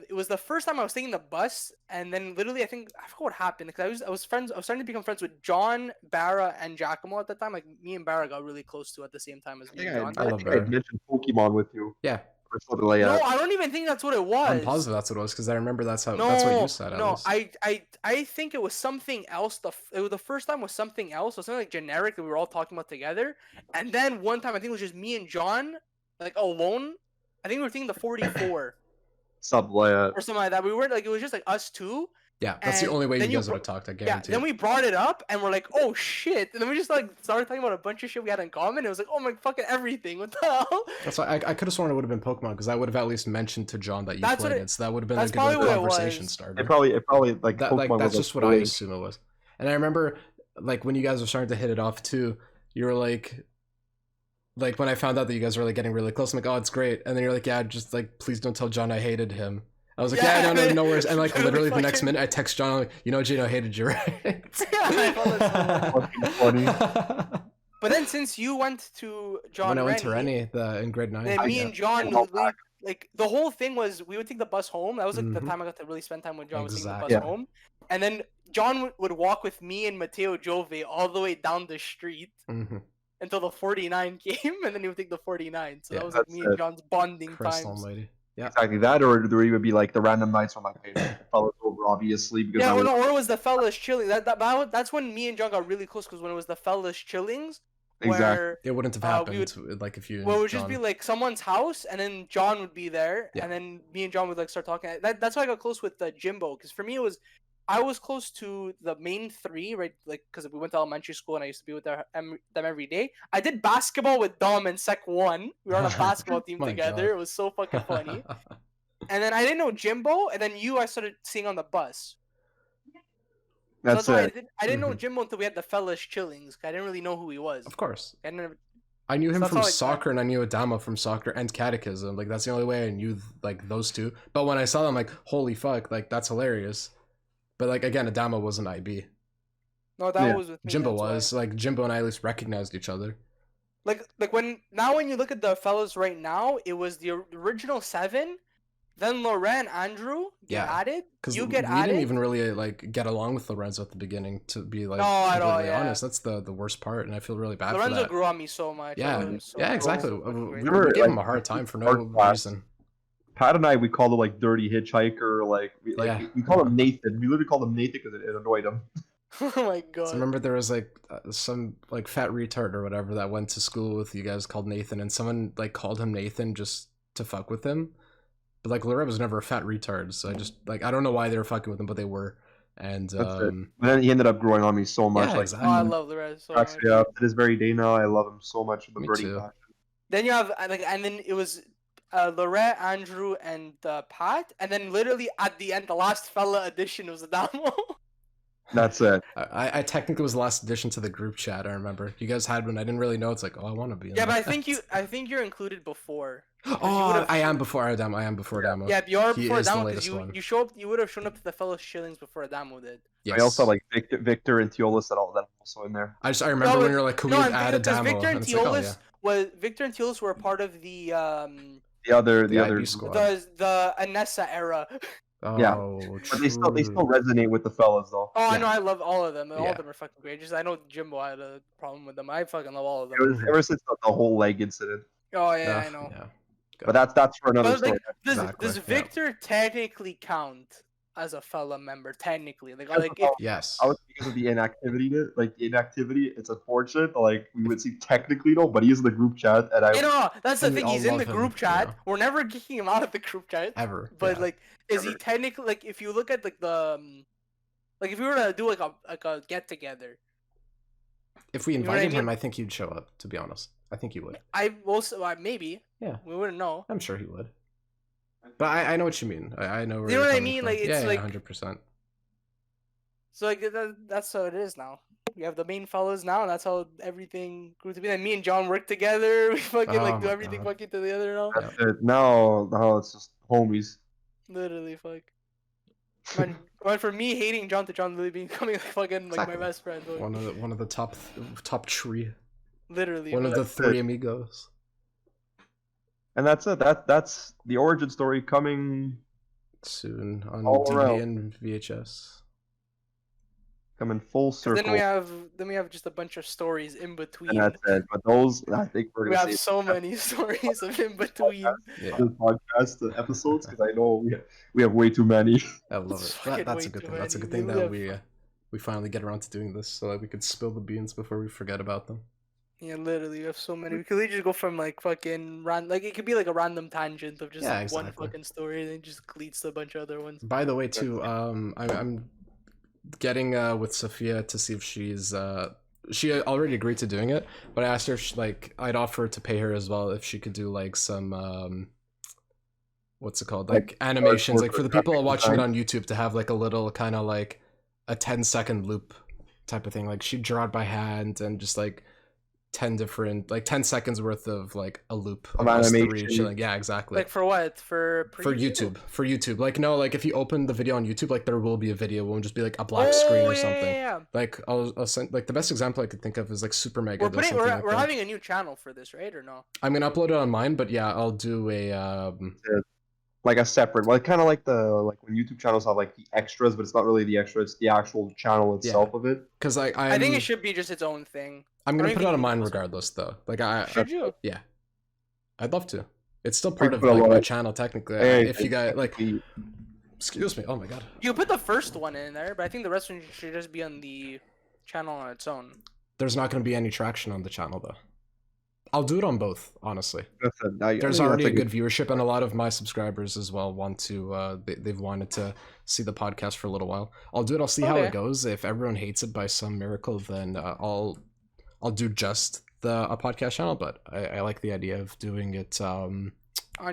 it was the first time I was taking the bus, and then literally I forgot what happened because I was starting to become friends with John, Barra, and Giacomo at the time. Like me and Barra got really close to at the same time as me and John. I I love think I Bear. mentioned Pokemon with you. Yeah. Or something like No, that. I don't even think that's what it was. I'm positive that's what it was because I remember that's what No, you said. At no, least. I think it was something else. It was the first time was something else, or something like generic that we were all talking about together. And then one time, I think it was just me and John, like alone. I think we were thinking the 44 Something like that. or something like that. We weren't like it was just like us two. Yeah, that's the And only way you then you guys would bro- have talked. I Yeah, guarantee. then we brought it up and we're like, oh shit. And then we just like started talking about a bunch of shit we had in common. It was like, oh my fucking everything. What the hell? That's why I could have sworn it would have been Pokemon because I would have at least mentioned to John that you That's what played it- it. So that would have been that's a good like, probably what it conversation was. starter. It probably like That, Pokemon like was that's like just what I really- assume it was. And I remember like when you guys were starting to hit it off too, you were like when I found out that you guys were like getting really close, I'm like, oh, it's great. And then you're like, yeah, just like please don't tell John I hated him. I was like, yeah, no worries. And like literally the next minute, I text John, I'm like, you know, Gino hated you, right? I thought that's so fucking funny. But then since you went to John When I went to Rennie, Rennie in grade 9. then me yeah. and John, like the whole thing was we would take the bus home. That was like the Mhm. time I got to really spend time with John. Was taking the bus Exactly. home, and then John would walk with me and Mateo Jove all the way down the street Mhm. until the 49 came, and then he would take the 49. So Yeah, that was like that's me and it. John's bonding Christ times. almighty. Yeah. Exactly that, or there would be like the random nights when my parents fellas over, obviously because Yeah, I or was, no, or it was the fellas chilling. That's when me and John got really close because when it was the fellas chillings, Exactly. where It wouldn't have we happened would- like if you. well, it would John... just be like someone's house, and then John would be there, Yeah. and then me and John would like start talking. That's why I got close with Jimbo, because for me it was, I was close to the main three, right? Like because we went to elementary school, and I used to be with them every day. I did basketball with Dom in Sec 1. We were on a basketball team My together. God. It was so fucking funny. And then I didn't know Jimbo, and then I started seeing on the bus. So That's why it. I didn't know Mhm. Jimbo until we had the fellas chillings. I didn't really know who he was. Of course. I never. I knew him That's from how I- soccer, and I knew Adama from soccer and catechism. Like that's the only way I knew like those two. But when I saw them, like holy fuck, like that's hilarious. But like again, Adama wasn't IB. No, that Yeah. was with me. Jimbo that's why. was. Like Jimbo and I at least recognized each other. Like when you look at the fellas right now, it was the original 7, then Loren, Andrew get Yeah, added. Because You we get added. didn't even really like get along with Lorenzo at the beginning. To be like No, at all, completely yeah. honest, that's the worst part, and I feel really bad for Lorenzo that. grew on me so much. I Yeah, love him so yeah, much. exactly. So fucking great. We Remember, gave him like, a hard time for our no class, reason. Pat and I, we called him like dirty hitchhiker, like Yeah. we called him Nathan. We literally called him Nathan because it annoyed him. Oh my god. So remember there was like some like fat retard or whatever that went to school with you guys called Nathan, and someone like called him Nathan just to fuck with him. But like Lorette was never a fat retard, so I just like I don't know why they were fucking with him, but they were. And That's it. But then he ended up growing on me so much. Yeah, like exactly. Oh, I love Lorenzo so cracks much. me up to this very day now. I love him so much with the Me birding too. passion. Then you have like, and then it was Lorette, Andrew, and Pat, and then literally at the end, the last fella addition was Adamo. That's it. I technically was the last addition to the group chat. I remember you guys had one. I didn't really know. It's like, oh, I want to be in Yeah, but that. I think you're included before. Oh, would've- I am before Adamo. I am before Adamo. Yeah, you're He before is the Adamo because latest one. you would have shown up to the fellow shillings before Adamo did. Yes. I also like Victor and Teolis that all that also in there. I remember No, when you're like, could we and add because Adamo? Victor and And it's like, oh, Teolis yeah. Victor and Teolis were a part of the The other IB squad. the Anessa era. Yeah. Oh, But they still resonate with the fellas though. Oh, I Yeah. know, I love all of them. All Yeah. of them are fucking great. Just I know Jimbo had a problem with them. I fucking love all of them. It was ever since the whole leg incident. Oh yeah, Ugh, I know. Yeah. But that's for another But story. like, Exactly, does yeah. Victor technically count as a fellow member? Technically, like, That's like what if Yes. I was because of the inactivity. Like the inactivity, it's unfortunate. Like we would see technically no, but he's in the group chat, and I. you know, that's the And we thing. all He's in the love him, group you chat. know. We're never kicking him out of the group chat Ever. But yeah. like, is he technically like? If you look at like the like, if we were to do like a get together, If we you know what I invited him, mean? I think he'd show up, to be honest. I think he would. I also maybe Yeah. we wouldn't know. I'm sure he would. But I know what you mean. I know where You know you're what I coming mean? from. Like, it's yeah, like 100%. so like that's how it is now. We have the main fellas now, and that's how everything grew to be. And me and John work together. We fucking Oh like do my everything God. fucking together now. That's it. Now it's just homies. Literally, fuck. Went from me hating John to John literally becoming like fucking like Exactly. my best friend. Fuck. One of the top tree. Literally, One of fuck. the three amigos. And that's it. That's the origin story coming Soon on All DVD around. and VHS. coming full 'Cause circle. then we have just a bunch of stories in between. And that's it. But those, I think we're We gonna have save so many stories of in between. Yeah, the podcast episodes because I know we have way too many. I love It's it. fucking That's way a good too thing. That's a many. good thing We that have- we finally get around to doing this so that we could spill the beans before we forget about them. Yeah, literally, we have so many. We could literally just go from like fucking like it could be like a random tangent of just Yeah, like, one exactly. fucking story, and it just leads to a bunch of other ones. By the way, too, I'm getting with Sophia to see if she's she already agreed to doing it, but I asked her if like I'd offer to pay her as well if she could do like some what's it called, like animations, like for the people watching it on YouTube to have like a little kind of like a 10-second loop type of thing. Like she'd draw it by hand and just like 10 seconds worth of like a loop Of us animation. three. Like, yeah, exactly. Like for what? For YouTube. Like no, like if you open the video on YouTube, like there will be a video. It won't just be like a black screen or something. Yeah. Like I'll send, like the best example I could think of is like Super Mega. We're having a new channel for this, right, or no? I'm gonna upload it on mine, but yeah, I'll do a Like a separate, like kind of like when YouTube channels have like the extras, but it's not really the extra; it's the actual channel itself of it. because I think it should be just its own thing. I'm gonna I put don't it on think mine you- regardless, though. Like Should you? yeah, I'd love to. It's still part of put a like lot my of- channel technically. Hey, If you guys like, we- excuse me. Oh my god. You put the first one in there, but I think the rest one should just be on the channel on its own. There's not gonna be any traction on the channel though. I'll do it on both, honestly. that's it. I There's think already a that's good viewership, and a lot of my subscribers as well want to. They've wanted to see the podcast for a little while. I'll do it. I'll see how Okay. it goes. If everyone hates it by some miracle, then I'll do just a podcast channel. But I like the idea of doing it. On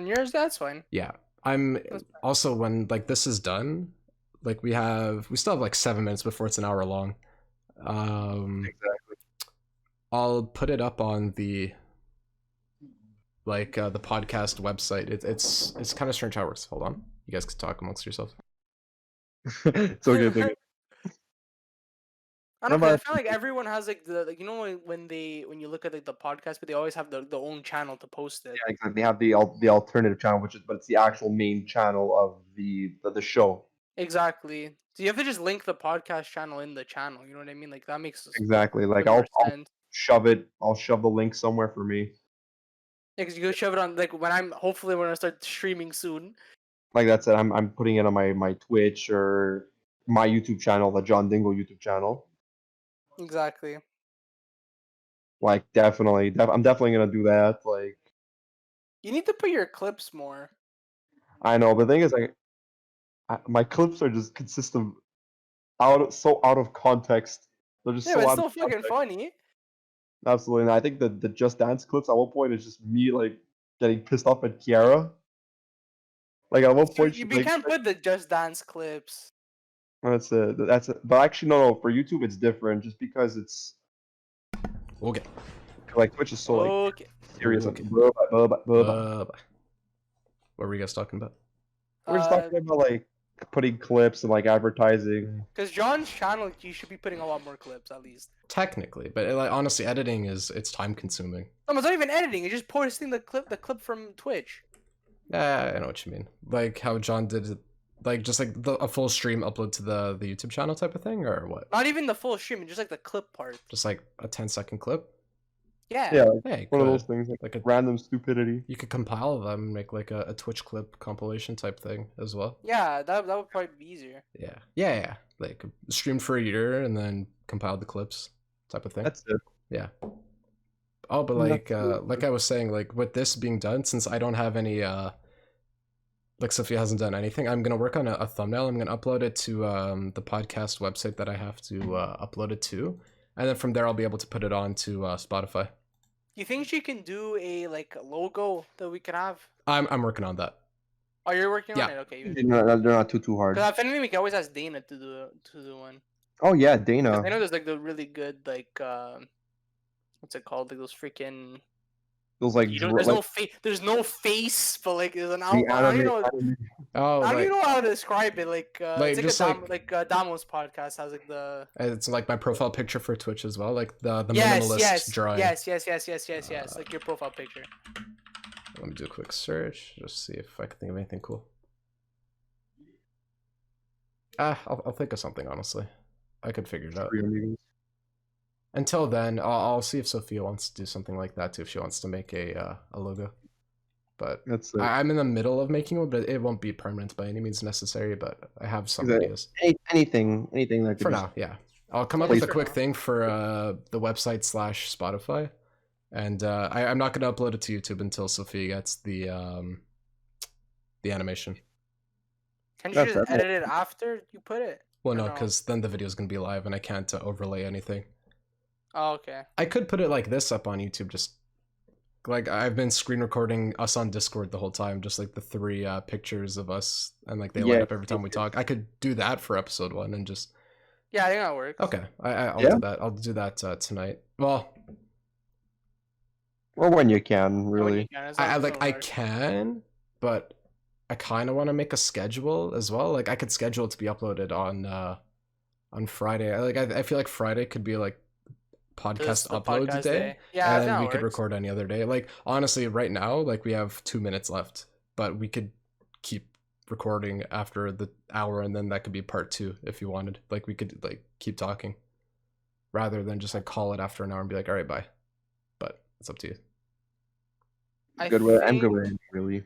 yours, that's fine. Yeah, I'm That's fine. also when like this is done, like we still have like 7 minutes before it's an hour long. exactly. I'll put it up on the the podcast website. It's kind of strange how it works. Hold on, you guys can talk amongst yourselves. It's okay. Thank you. I don't What know. I about- feel like everyone has like the you know when you look at like the podcast, but they always have the own channel to post it. Yeah, exactly. They have the alternative channel, but it's the actual main channel of the show. Exactly. So you have to just link the podcast channel in the channel. You know what I mean? Like that makes Exactly. Like more I'll sense. shove it. I'll shove the link somewhere for me. Yeah, because you go shove it on like when I start streaming soon. Like that's it. I'm putting it on my Twitch or my YouTube channel, the John Dingle YouTube channel. Exactly. Like definitely, I'm definitely gonna do that. Like You need to put your clips more. I know, but the thing is, like my clips are just consist of so out of context. They're just Yeah, so but it's out still of fucking context. funny. Absolutely. And I think the Just Dance clips at one point is just me like getting pissed off at Kiara. Like at one point, You she's like, can't put the Just Dance clips. that's it. That's it. But actually, no. For YouTube, it's different, just because it's Okay. like Twitch is so like Okay. serious. Okay. Like, blah, blah, blah, blah, blah. Bye. What were you guys talking about? We're just talking about like putting clips and like advertising. Because John's channel, you should be putting a lot more clips at least. Technically, but like honestly, editing it's time consuming. No, it's not even editing. It's just posting the clip from Twitch. I know what you mean. Like how John did it, like just like a full stream upload to the YouTube channel type of thing, or what? Not even the full stream, just like the clip part. Just like a 10-second clip. Yeah. Yeah, like, Yeah, you one of those could. things, like Like a, random stupidity. you could compile them and make like a Twitch clip compilation type thing as well. Yeah, that would probably be easier. Yeah. Like stream for a year and then compile the clips type of thing. That's it. Yeah. Oh, but like I was saying, like with this being done, since I don't have any like Sophia hasn't done anything, I'm gonna work on a thumbnail. I'm gonna upload it to the podcast website that I have to upload it to, and then from there I'll be able to put it on to Spotify. You think she can do a like logo that we can have? I'm working on that. Oh, you're working on Yeah. it. Okay. They're not too hard. Because if anything, we can always ask Dana to do one. Oh yeah, 'Cause Dana. I know there's like the really good like what's it called? Like those freaking. Those like You know, there's no face, but like there's an outline. I don't even know. Oh, I don't like, even know how to describe it. Like Like, it's just like Damo's podcast has like the. it's like my profile picture for Twitch as well, like the Yes, minimalist drawing. yes. Like your profile picture. Let me do a quick search, just see if I can think of anything cool. I'll think of something, honestly. I could figure it out. Until then, I'll see if Sophia wants to do something like that too, if she wants to make a logo. But That's I'm in the middle of making one, but it won't be permanent by any means necessary, but I have some ideas. anything that could For just- now, yeah. I'll come up Please with a for quick now. thing for the website / Spotify. And I'm not gonna upload it to YouTube until Sophia gets the animation. Can you That's just it. edit it after you put it? Well, Or no, no? because then the video is gonna be live and I can't overlay anything. Oh, okay. I could put it like this up on YouTube, just like I've been screen recording us on Discord the whole time, just like the 3 pictures of us, and like they light Yeah, up every time we talk. I could do that for episode 1 and just Yeah, I think that works. okay. I'll Yeah. do that. I'll do that tonight. Well, or when you can, Yeah, when really. you can, it's not I so hard. can, but I kind of want to make a schedule as well. Like I could schedule it to be uploaded on Friday. I feel like Friday could be like podcast The upload podcast day. Yeah, I And think then that we could works. record any other day. Like honestly, right now, like we have 2 minutes left, but we could keep recording after the hour, and then that could be part 2 if you wanted. Like we could like keep talking, rather than just like call it after an hour and be like, all right, bye. But it's up to you. I Good with I'm good think- with it, really.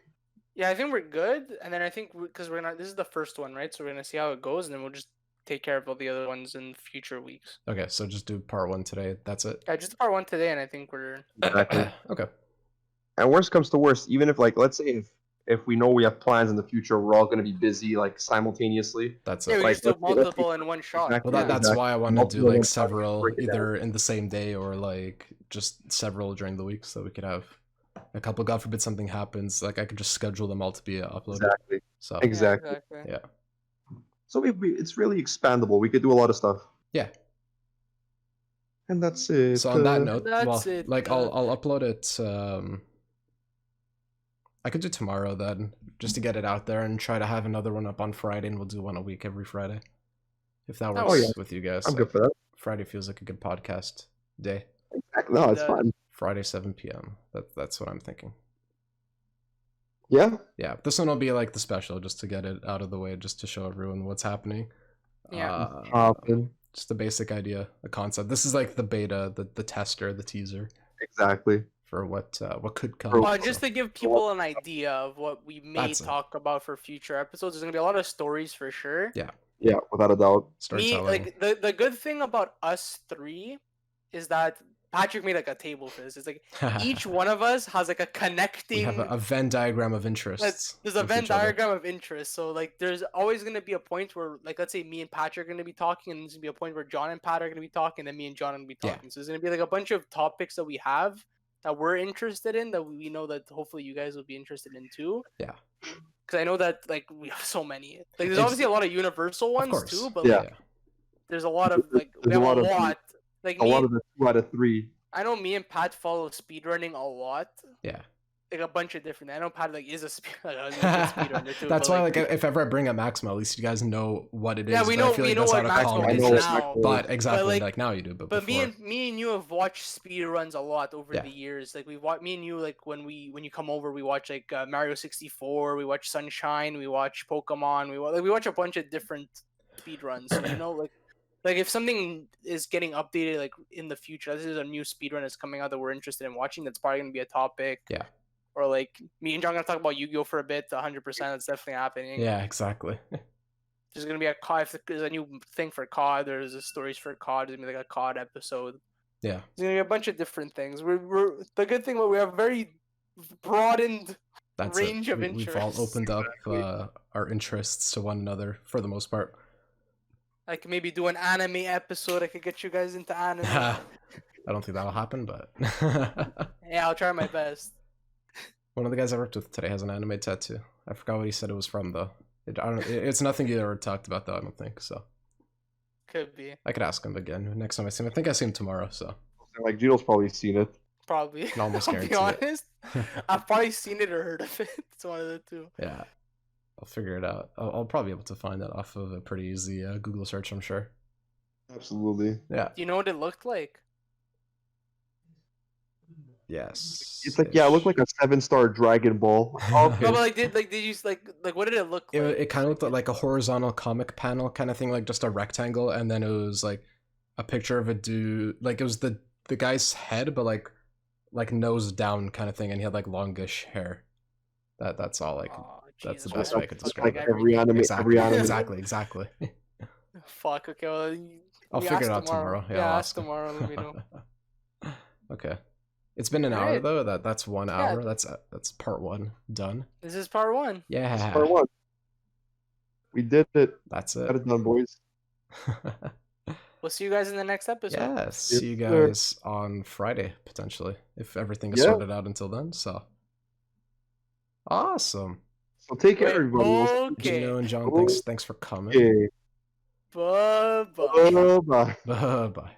Yeah, I think we're good, and then I think because we're gonna. This is the first one, right? So we're gonna see how it goes, and then we'll just take care of all the other ones in future weeks. Okay, so just do part 1 today. That's it. Yeah, just part 1 today, and I think we're. Exactly. Okay. And worst comes to worst, even if like let's say if we know we have plans in the future, we're all gonna be busy like simultaneously. That's Yeah, it. we Like, just do let's say- multiple in one shot. Exactly. Well, Yeah. that's why I want to Multiple do like ones, several, break it down. either in the same day or like just several during the week, so we could have a couple. God forbid something happens, like I could just schedule them all to be uploaded. Exactly. So Exactly. yeah, So it's really expandable. We could do a lot of stuff. yeah. And that's it. So on that note, That's well, it, like I'll upload it. I could do tomorrow then, just to get it out there, and try to have another one up on Friday, and we'll do one a week every Friday, if that Oh, works yeah. with you guys. I'm good for that. Friday feels like a good podcast day. Exactly. No, it's does. fine. Friday 7 p.m. That's what I'm thinking. Yeah. Yeah, this one will be like the special, just to get it out of the way, just to show everyone what's happening. Yeah. Just the basic idea, the concept. This is like the beta, the tester, the teaser Exactly. for what could come. Well, Well, So, just to give people an idea of what we may That's it. talk about for future episodes, there's gonna be a lot of stories for sure. Yeah. Yeah, without a doubt. Me, storytelling. like the good thing about us 3 is that Patrick made like a table for this. It's like each one of us has like a we connecting. have a Venn diagram of interests. There's a with Venn each other. diagram of interest. So like, there's always gonna be a point where, like, let's say me and Patrick are gonna be talking, and there's gonna be a point where John and Pat are gonna be talking, and then me and John are gonna be Yeah. talking. So there's gonna be like a bunch of topics that we have that we're interested in, that we know that hopefully you guys will be interested in too. Yeah. Because I know that like we have so many. Like there's Ex- obviously a lot of universal Of ones course. too, but Yeah. like there's a lot of like we There's have a lot a of- lot. Like A me, lot of the 2 out of 3. I know me and Pat follow speedrunning a lot. Yeah. Like a bunch of different. I know Pat like is a speedrunner too. That's but, why, like, like, if ever I bring up Maxima, at least you guys know what it is. Yeah, we but I know feel we like know that's what out of Maxwell common. I is know It's- now. But exactly, like- like now you do. But But before, me and you have watched speedruns a lot over Yeah. the years. Like we've watched me and you, like when you come over, we watch like Mario 64, we watch Sunshine, we watch Pokemon, we watch a bunch of different speedruns. So you know, like Like if something is getting updated like in the future, this is a new speedrun that's coming out that we're interested in watching. That's probably gonna be a topic. Yeah. Or like me and John gonna talk about Yu-Gi-Oh for a bit. 100%, that's definitely happening. Yeah, exactly. There's gonna be a COD. If there's a new thing for COD, there's a stories for COD. There's gonna be like a COD episode. Yeah. There's gonna be a bunch of different things. We're the good thing. We have a very broadened That's range it. of We've all interests. opened up our interests to one another for the most part. I could maybe do an anime episode. I could get you guys into anime. I don't think that'll happen, but Yeah, I'll try my best. one of the guys I worked with today has an anime tattoo. I forgot what he said it was from though. It's nothing you ever talked about though. I don't think so. Could be. I could ask him again next time I see him. I think I see him tomorrow. So Like Gino's probably seen it. Probably. can almost I'll guarantee be it. honest. I've probably seen it or heard of it. It's one of the two. Yeah, I'll figure it out. I'll probably be able to find that off of a pretty easy Google search. I'm sure. Absolutely. Yeah. Do you know what it looked like? Yes. It's like, yeah, it looked like a 7-star Dragon Ball. No, but like did you like what did it look like? It kind of looked like a horizontal comic panel kind of thing, like just a rectangle, and then it was like a picture of a dude, like it was the guy's head, but like nose down kind of thing, and he had like longish hair. That's all. Like Oh, that's the Jesus, best why way I could would you like describe look it. every anime, Exactly. every anime. Exactly. Fuck. Okay. Well, I'll we figure ask it out tomorrow. Yeah, I'll ask him. tomorrow. Let me know. Okay. It's been an hour Alright. though. That's 1 Yeah. hour. That's part 1 done. This is part 1. Yeah. This is part 1. We did it. That's Got it. it done, boys. We'll see you guys in the next episode. Yeah. See you sir. guys on Friday potentially if everything is Yeah. sorted out until then. So awesome. So take care, Wait, everybody. We'll see okay. Gino and John, Oh. thanks for coming. you. Bye bye. Bye. Bye bye.